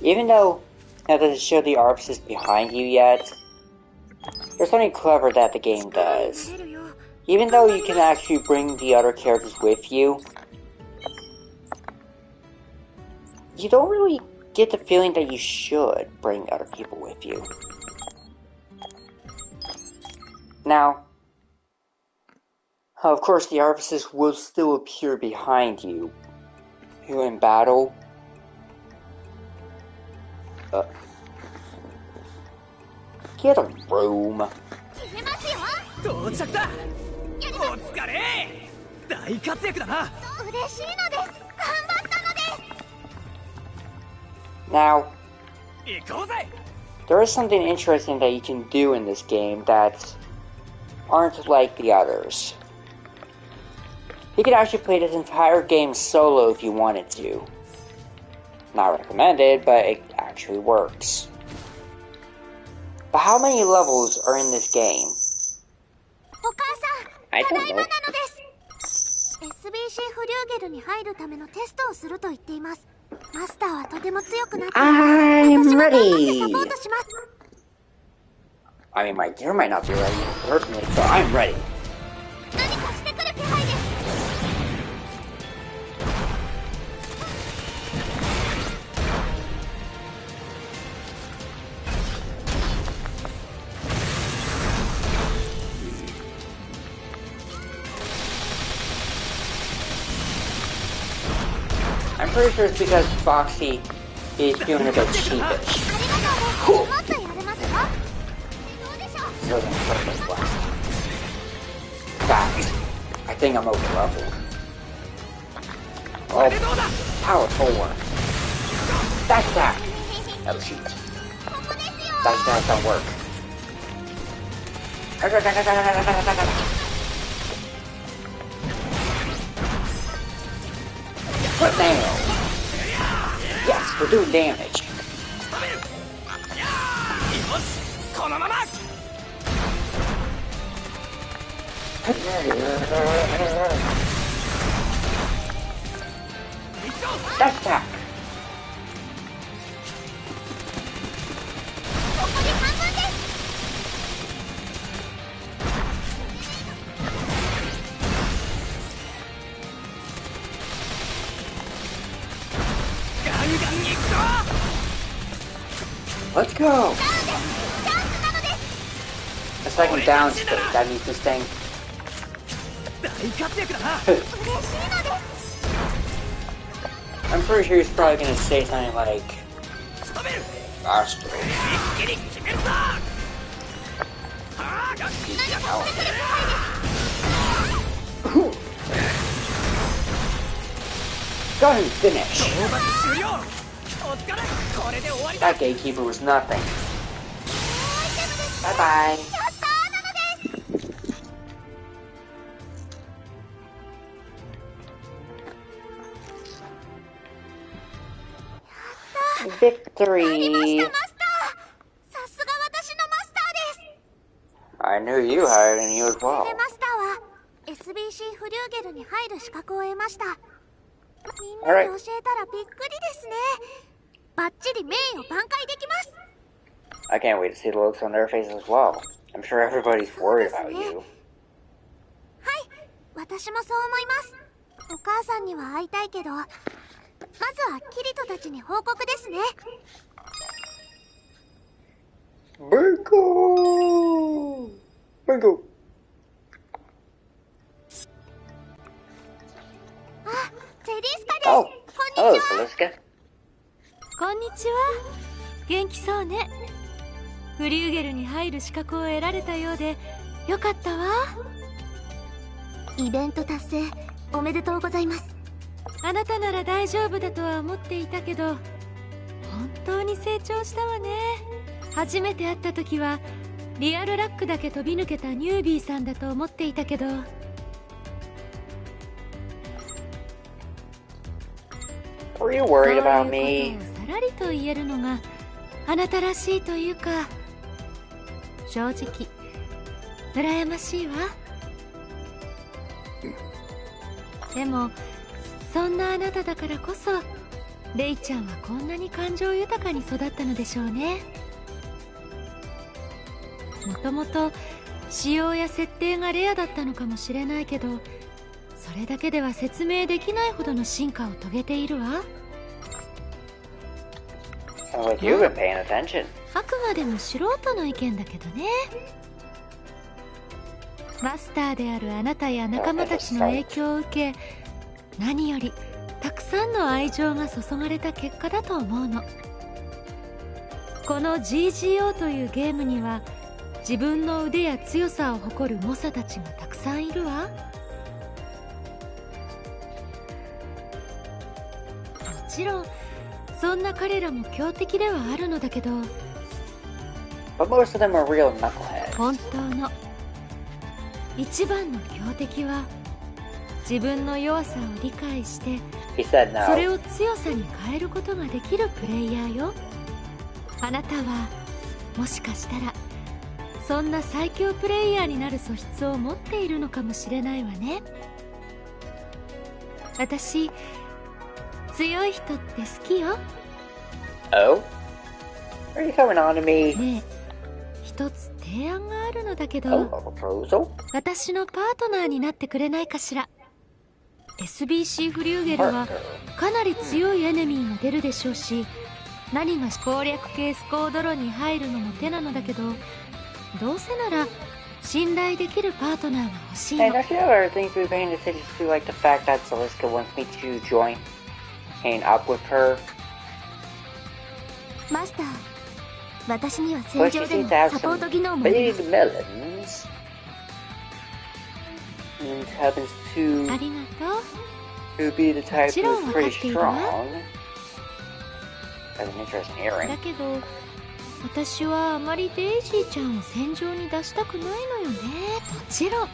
S1: even though it doesn't show the ARPS is behind you yet, there's something clever that the game does. Even though you can actually bring the other characters with you, you don't really get the feeling that you should bring other people with you. Now, of course, the artifices will still appear behind you in battle. Get a room.
S2: 決めますよ。
S6: 到着だ。お疲れ。大活躍だな。
S2: 嬉しいのです。頑張ったのです。
S1: Now,
S6: 行こうぜ。
S1: there is something interesting that you can do in this game that aren't like the others. You can actually play this entire game solo if you wanted to. Not recommended, but it actually works. But how many levels are in this game?
S2: お母さん、
S1: I
S2: た
S1: don't
S2: だいま
S1: know.
S2: なのです。 SBC フリューゲルに入るためのテストをすると言っています。マスターはとても強くなっています。
S1: I'm
S2: 私も頑張って
S1: ready.
S2: サポートします。
S1: I mean, my gear might not be ready personally, but I'm ready.
S2: 何かしてくる気配です。
S1: I'm pretty sure it's because Foxy is feeling a bit sheepish.
S2: ありがとうです。もっとやれますよ。どうでしょう。
S1: So then perfect blast. Fact, I think I'm over level. Oh, power forward. Dash attack. Oh shoot.
S2: ここですよ。
S1: Dash attack don't work. Put down. Yes, we're doing damage.
S4: このまま。
S1: Dash attack!
S2: ここで半分です。
S4: ガンガン行くぞ。
S1: Let's go!
S2: ダウンです。チャンスなのです。
S1: A second down state. That means this thing.
S4: 大活躍だな。
S2: 嬉しいのです。
S1: I'm pretty sure he's probably gonna say something like
S4: 仕留める。
S1: Astro.
S4: 一気に決めるぞ。ああ、ガッキーやろう。
S1: Got him finished.
S4: 討伐終了。お疲れ。これで終わりだ。
S1: That gatekeeper was nothing.
S2: アイテムです。
S1: Bye bye.
S2: やったーなのです。
S1: Victory!
S2: マスター。さすが私のマスターです。
S1: I knew you hired and you as
S2: こ
S1: well.
S2: れでマスターは SBC フリューゲルに入る資格を得ました。みんなに教えたらびっくりですね。バッチリ名誉挽回できます。
S1: I can't wait to see the looks on their faces as well. I'm sure everybody's worried about you.
S2: はい、私もそう思います。お母さんには会いたいけど、まずはキリトたちに報告ですね。
S1: Bingo! Bingo!
S2: あ、ゼリスカです。
S1: Oh,
S2: こんに
S1: hello,
S2: ちは。
S1: Celiska.
S3: こんにちは。元気そうね。フリューゲルに入る資格を得られたようでよかったわ。
S2: イベント達成おめでとうございます。
S3: あなたなら大丈夫だとは思っていたけど、本当に成長したわね。初めて会った時はリアルラックだけ飛び抜けたニュービーさんだと思っていたけど、
S1: Were you worried about
S3: そういう
S1: me?
S3: ことをさらりと言えるのがあなたらしいというか、正直羨ましいわ。でもそんなあなただからこそレイちゃんはこんなに感情豊かに育ったのでしょうね。もともと仕様や設定がレアだったのかもしれないけど、それだけでは説明できないほどの進化を遂げているわ。
S1: Sounds like you've been paying attention.
S3: あくまでも素人の意見だけどね。マスターであるあなたや仲間たちの影響を受け、何よりたくさんの愛情が注がれた結果だと思うの。この GGO というゲームには自分の腕や強さを誇る猛者たちがたくさんいるわ。もちろんそんな彼らも強敵ではあるのだけど、
S1: But most of them are real knuckleheads.
S3: 本当の一番の強敵は自分の弱さを理解して
S1: He said
S3: それ
S1: no.
S3: を強さに変えることができるプレイヤーよ。あなたはもしかしたらそんな最強プレイヤーになる素質を持っているのかもしれないわね。私強い人って好きよ。
S1: Oh? Are you coming on to me?
S3: ねえ、一つ提案があるのだけ
S1: Oh,
S3: ど、
S1: a proposal?
S3: 私のパートナーになってくれないかしら。 SBC フリューゲルはかなり強いエネミーが出るでしょうし、何が攻略系スコードロに入るのも手なのだけど、どうせなら信頼できるパートナーが欲しい
S1: Hey,
S3: の。
S1: don't you ever think we've been decisions to like the fact that Celiska wants me to join hang up with her?
S2: マスター、私には戦
S1: But
S2: 場
S1: she
S2: で
S1: seems
S2: の
S1: to have
S2: サポート
S1: some
S2: 技能もありま
S1: big
S2: す。
S1: melons. And happens
S3: あ
S1: to
S3: りがとう。
S1: be the type
S3: もちろん
S1: who's
S3: 分か
S1: pretty
S3: っているわ。
S1: strong. Has an interesting earring.
S3: だけど私はあまりデイジーちゃんを戦場に出したくないのよね。もちろん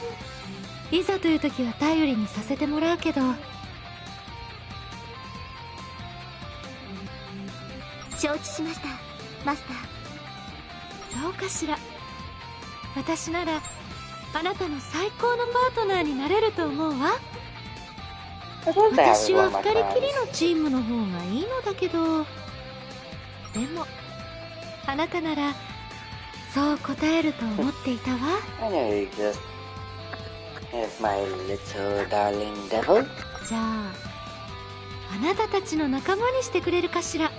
S3: いざという時は頼りにさせてもらうけど、
S2: 承知しました、マスタ
S3: どうかしら。私ならあなたの最高のパートナーになれると思うわ。私は二人きりのチームの方がいいのだけど、でもあなたならそう答えると思っていたわ。
S1: I know you just is my little darling devil.
S3: じゃああなたたちの仲間にしてくれるかしら。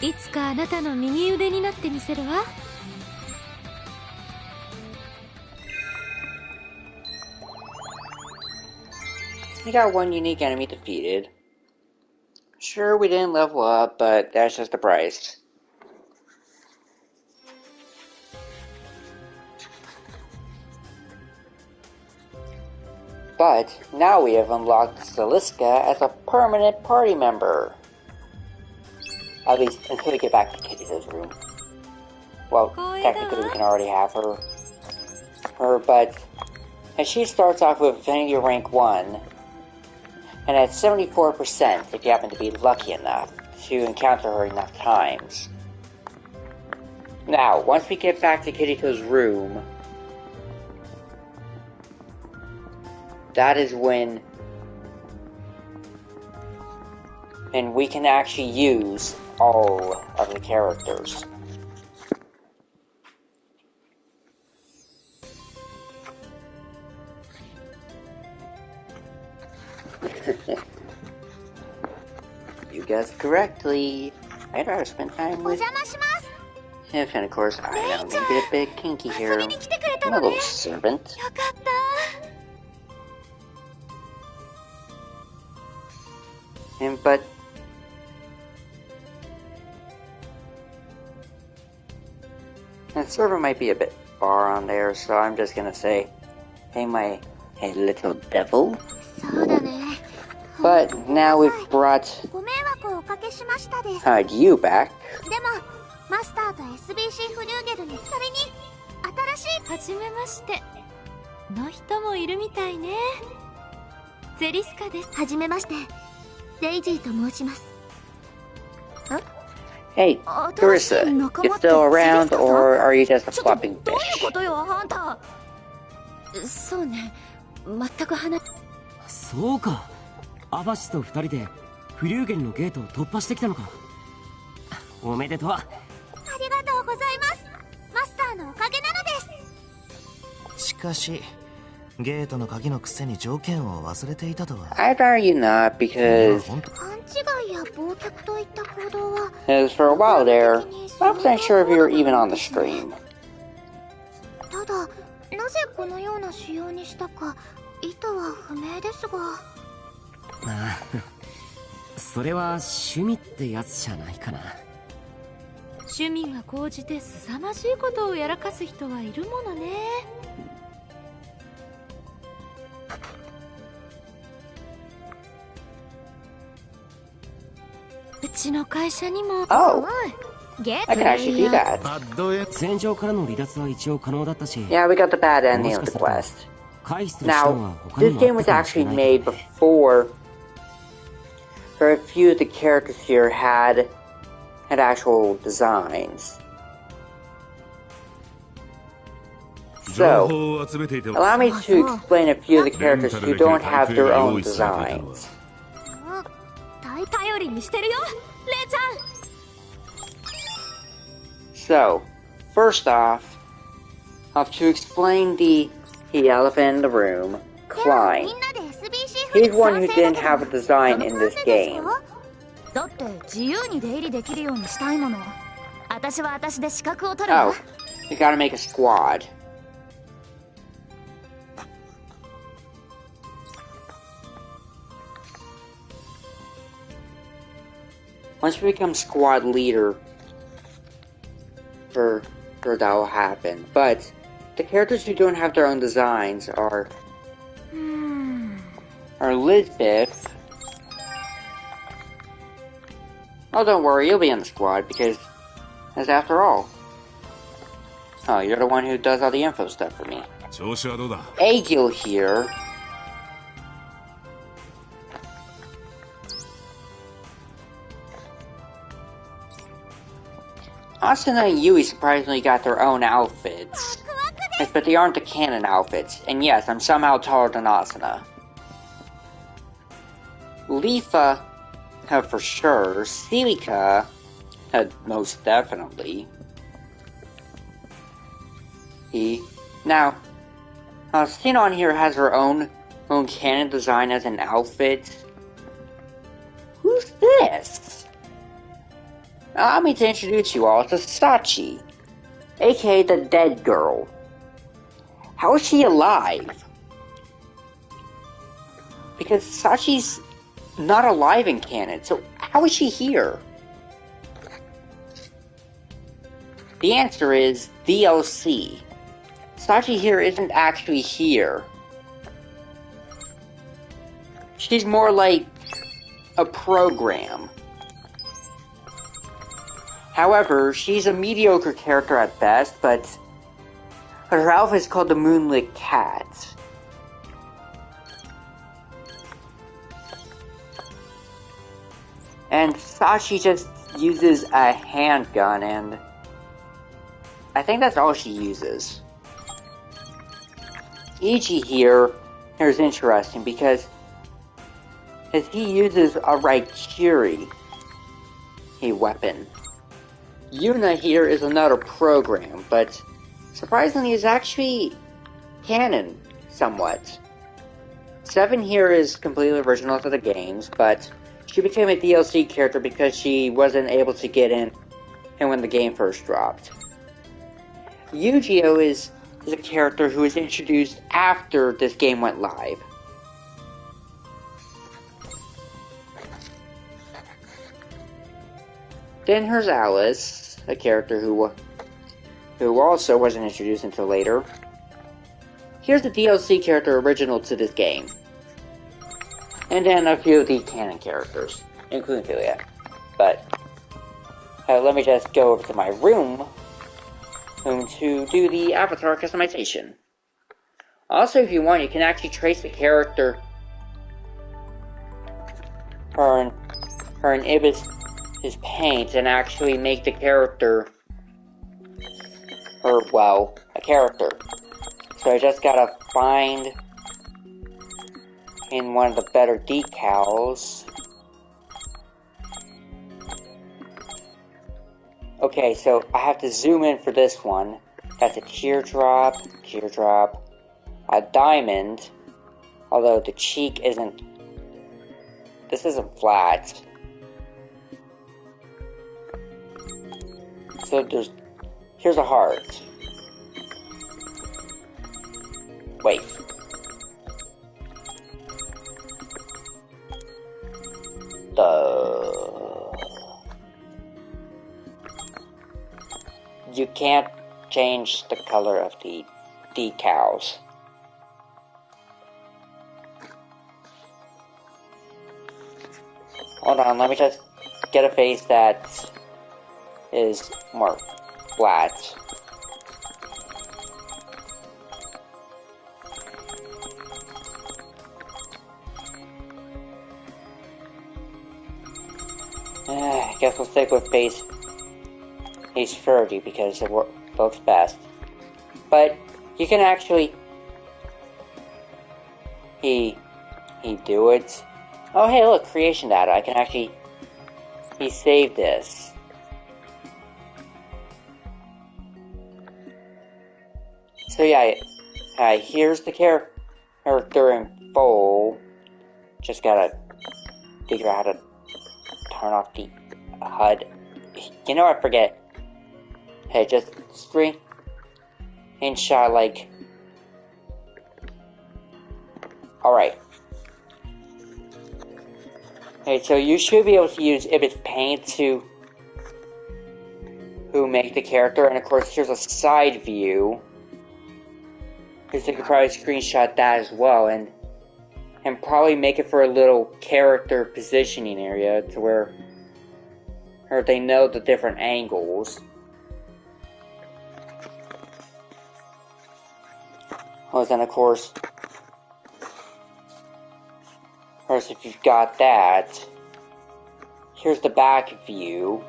S3: いつかあなたの右腕になってみせるわ。
S1: We got one unique enemy defeated. Sure, we didn't level up, but that's just the price. But now we have unlocked Zaliska as a permanent party member. At least until we get back to Kitty's room. Well, technically we can already have her, but and she starts off with Affinity Rank 1, and at 74% if you happen to be lucky enough to encounter her enough times. Now, once we get back to Kirito's room, that is when and we can actually use all of the characters. You guessed correctly. I'd rather spend time with him, and of course, I am maybe a bit kinky here. I'm a little servant. But the servant might be a bit far on there, so I'm just gonna say, hey little devil. But now we've brought you back.
S3: はじめましての人もいるみたいね。ゼリスカです。はじめまして、デイジーと申します。
S1: Hey, Carissa, you still around, or are you just a flopping fish?
S3: そうね、全く話。
S4: そうか、アバシスと二人でフリューゲルのゲートを突破してきたのか。おめでとう。あ
S2: りがとうございます。マスターのおかげなのです。
S5: しかしゲートの鍵のくせに条件を忘れていたとは。
S1: I'd argue not, because as for a while there, I wasn't sure if you were even on the stream.
S2: ただ、なぜこのような仕様にしたか意図は不明ですが。
S4: ああ、それは趣味ってやつじゃないかな。
S3: 趣味が高じて凄まじいことをやらかす人はいるものね。うちの会社にも。
S1: Oh, I can actually do that.
S4: 戦場からの離脱は一応可能だったし。
S1: Yeah, we got the bad ending of the quest. Now, this game was actually made before, for a few of the characters here had actual designs. So, allow me to explain a few of the characters who don't have their own designs. So, first off, I'll have to explain the elephant in the room, Klein. He's one who didn't have a design in this game. Oh, you gotta make a squad. Once we become squad leader, that will happen. But the characters who don't have their own designs are Elizabeth. Oh, don't worry, you'll be in the squad because, as after all, oh, you're the one who does all the info stuff for me. Agil here. Asuna and Yui surprisingly got their own outfits. Yes, but they aren't the canon outfits. And yes, I'm somehow taller than Asuna. Lifa, for sure. Celica, most definitely. Now, Sinon here has her own canon design as an outfit. Who's this? Allow me to introduce you all to Sachi, aka the dead girl. How is she alive? Because Sachi's not alive in canon, so how is she here? The answer is DLC. Sachi here isn't actually here. She's more like a program. However, she's a mediocre character at best, but her outfit is called the Moonlit Cat. And Sachi just uses a handgun, and I think that's all she uses. Ichi here is interesting because he uses a Raikiri, a weapon. Yuna here is another program, but surprisingly is actually canon, somewhat. Seven here is completely original to the games, but she became a DLC character because she wasn't able to get in when the game first dropped. Yu-Gi-Oh! is a character who was introduced after this game went live. Then here's Alice, a character who also wasn't introduced until later. Here's the DLC character original to this game. And then a few of the canon characters, including Philia. But let me just go over to my room to do the avatar customization. Also, if you want, you can actually trace the character her and Ibis' paint and actually make the character, a character. So I just gotta find in one of the better decals. Okay, so I have to zoom in for this one. That's a teardrop, a diamond, although the cheek isn't, this isn't flat. So here's a heart. Wait. You can't change the color of the decals. Hold on, let me just get a face that is more flat. I guess we'll stick with face 30 because it looks best. But you can actually he do it. Oh hey, look, creation data. I can actually saved this. So yeah, here's the character in full. Just gotta figure out how to turn off the HUD. You know, I forget. Hey, just screenshot like. Alright. Okay, so you should be able to use Ibis Paint to make the character, and of course here's a side view. Because you could probably screenshot that as well, and probably make it for a little character positioning area to where they know the different angles. Well, then of course, if you've got that, here's the back view.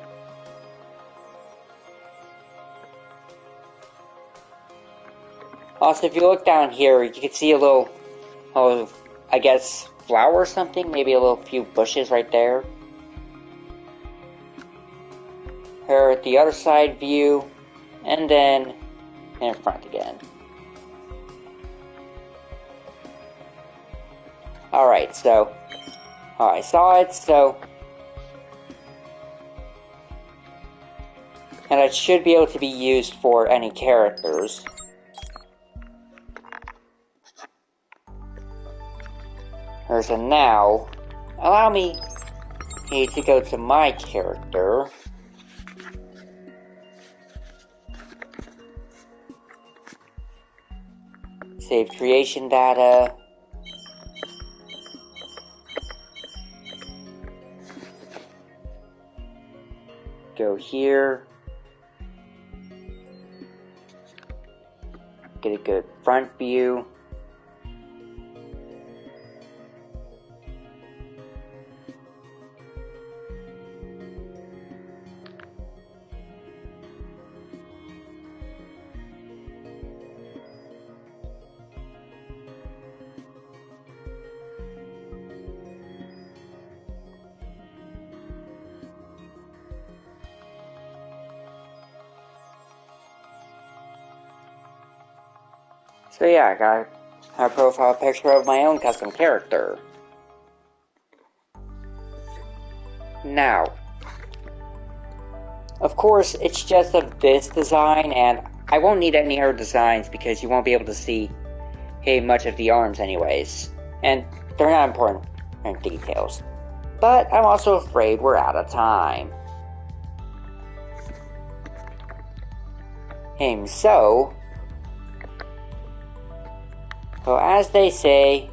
S1: Also, if you look down here, you can see a little, oh, I guess, flower or something? Maybe a little few bushes right there. Here at the other side view, and then in front again. Alright, so, I saw it, so, and it should be able to be used for any characters. So now, allow me to go to my character. Save creation data. Go here. Get a good front view. So yeah, I got a profile picture of my own custom character. Now, of course, it's just of this design, and I won't need any other designs because you won't be able to see much of the arms anyways. And they're not important details. But I'm also afraid we're out of time. So as they say,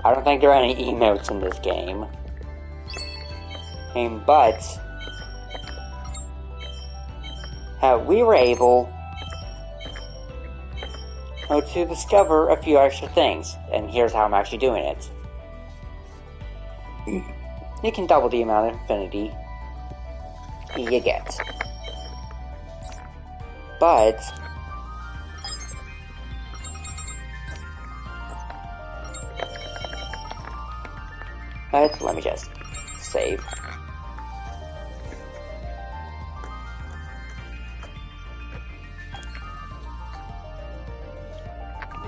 S1: I don't think there are any emotes in this game. But we were able to discover a few extra things, and here's how I'm actually doing it. You can double the amount of infinity you get. But let me just save.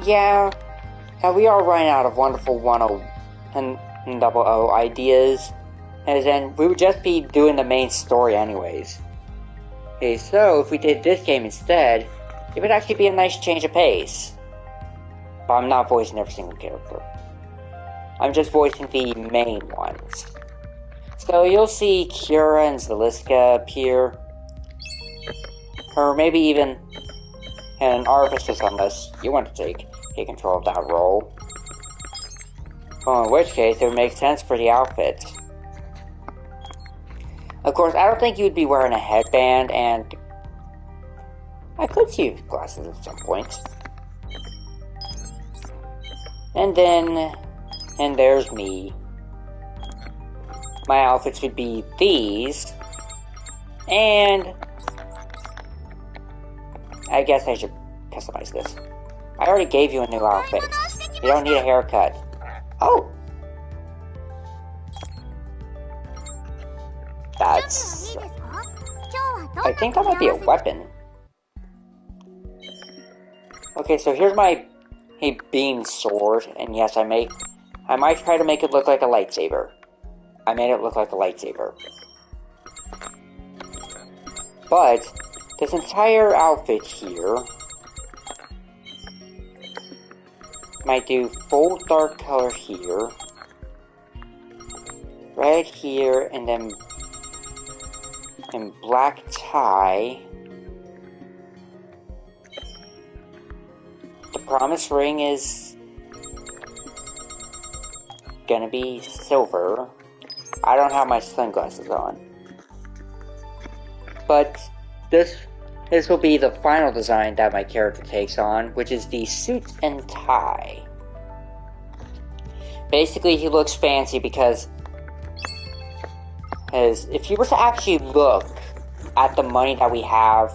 S1: Yeah, we are running out of wonderful 1.0 and 00 ideas, and then we would just be doing the main story anyways. Okay, so if we did this game instead, it would actually be a nice change of pace. But I'm not voicing every single character. I'm just voicing the main ones. So you'll see Kira and Zaliska appear. Or maybe even an Arvisus, unless you want to take control of that role. Well, in which case, it would make sense for the outfit. Of course, I don't think you would be wearing a headband, and I could see glasses at some point. And there's me. My outfits would be these, and I guess I should customize this. I already gave you a new outfit. You don't need a haircut. Oh! That's... I think that might be a weapon. Okay, so here's my beam sword, and yes, I might try to make it look like a lightsaber. I made it look like a lightsaber. But this entire outfit here might do full dark color here, red here, and then black tie. The promise ring is gonna be silver. I don't have my sunglasses on. But this will be the final design that my character takes on, which is the suit and tie. Basically, he looks fancy because if you were to actually look at the money that we have.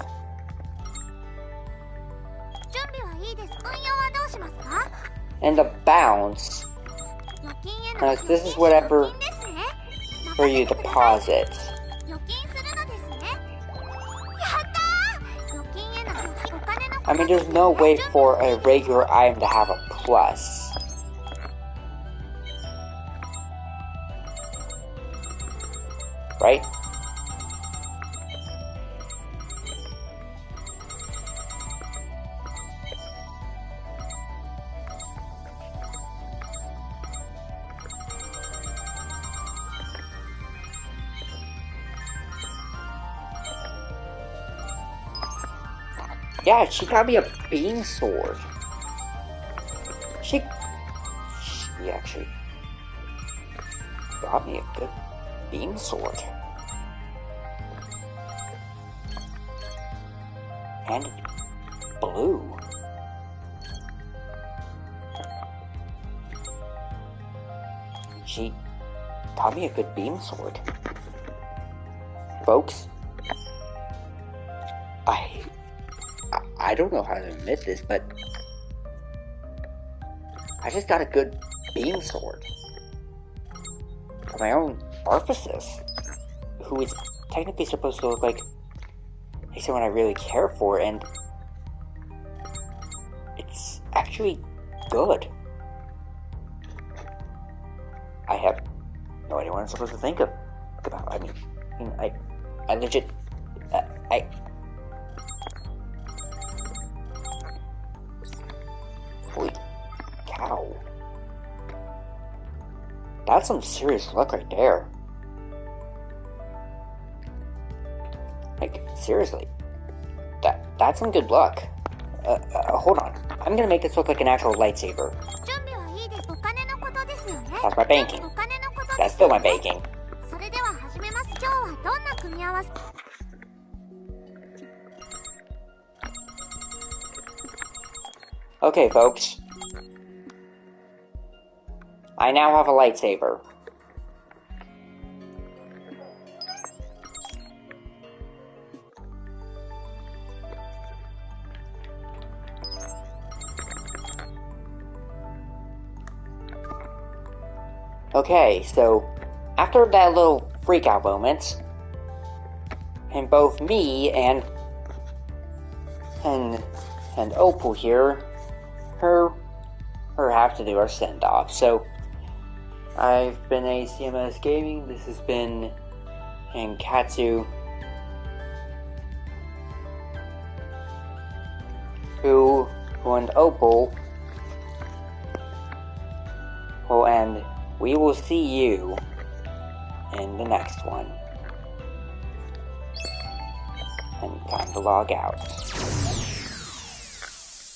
S2: 準備はいいです。運用はどうしますか？
S1: And the bounce.
S2: 預金への
S1: This is whatever
S2: 預金ですね。
S1: for you
S2: 任せてください。
S1: deposit.
S2: 預金するのですね。やったー！預金へのお金の
S1: I mean, there's no way for a regular item to have a plus. Right? Yeah, she got me a beam sword. She actually got me a good beam sword. And blue. She taught me a good beam sword. Folks, I don't know how to admit this, but I just got a good beam sword for my own orifice, who is technically supposed to look like someone I really care for, and it's actually good. I have no idea what I'm supposed to think about. I mean, I legit, holy cow. That's some serious luck right there. Like, seriously. That's some good luck. Hold on. I'm gonna make this look like an actual lightsaber.
S2: 準備はいいです。お金のことですよね。
S1: That's my banking.
S2: お金のこと
S1: That's
S2: ですよ
S1: still my
S2: ね。
S1: banking.
S2: それでは始めます。今日はどんな組み合わせ？
S1: Okay, folks. I now have a lightsaber. Okay, so after that little freak-out moment, and both me and Opal here, her have to do our send-off. So I've been ACMS Gaming. This has been Katsu, who and Opal. Well, and we will see you in the next one. And time to log out.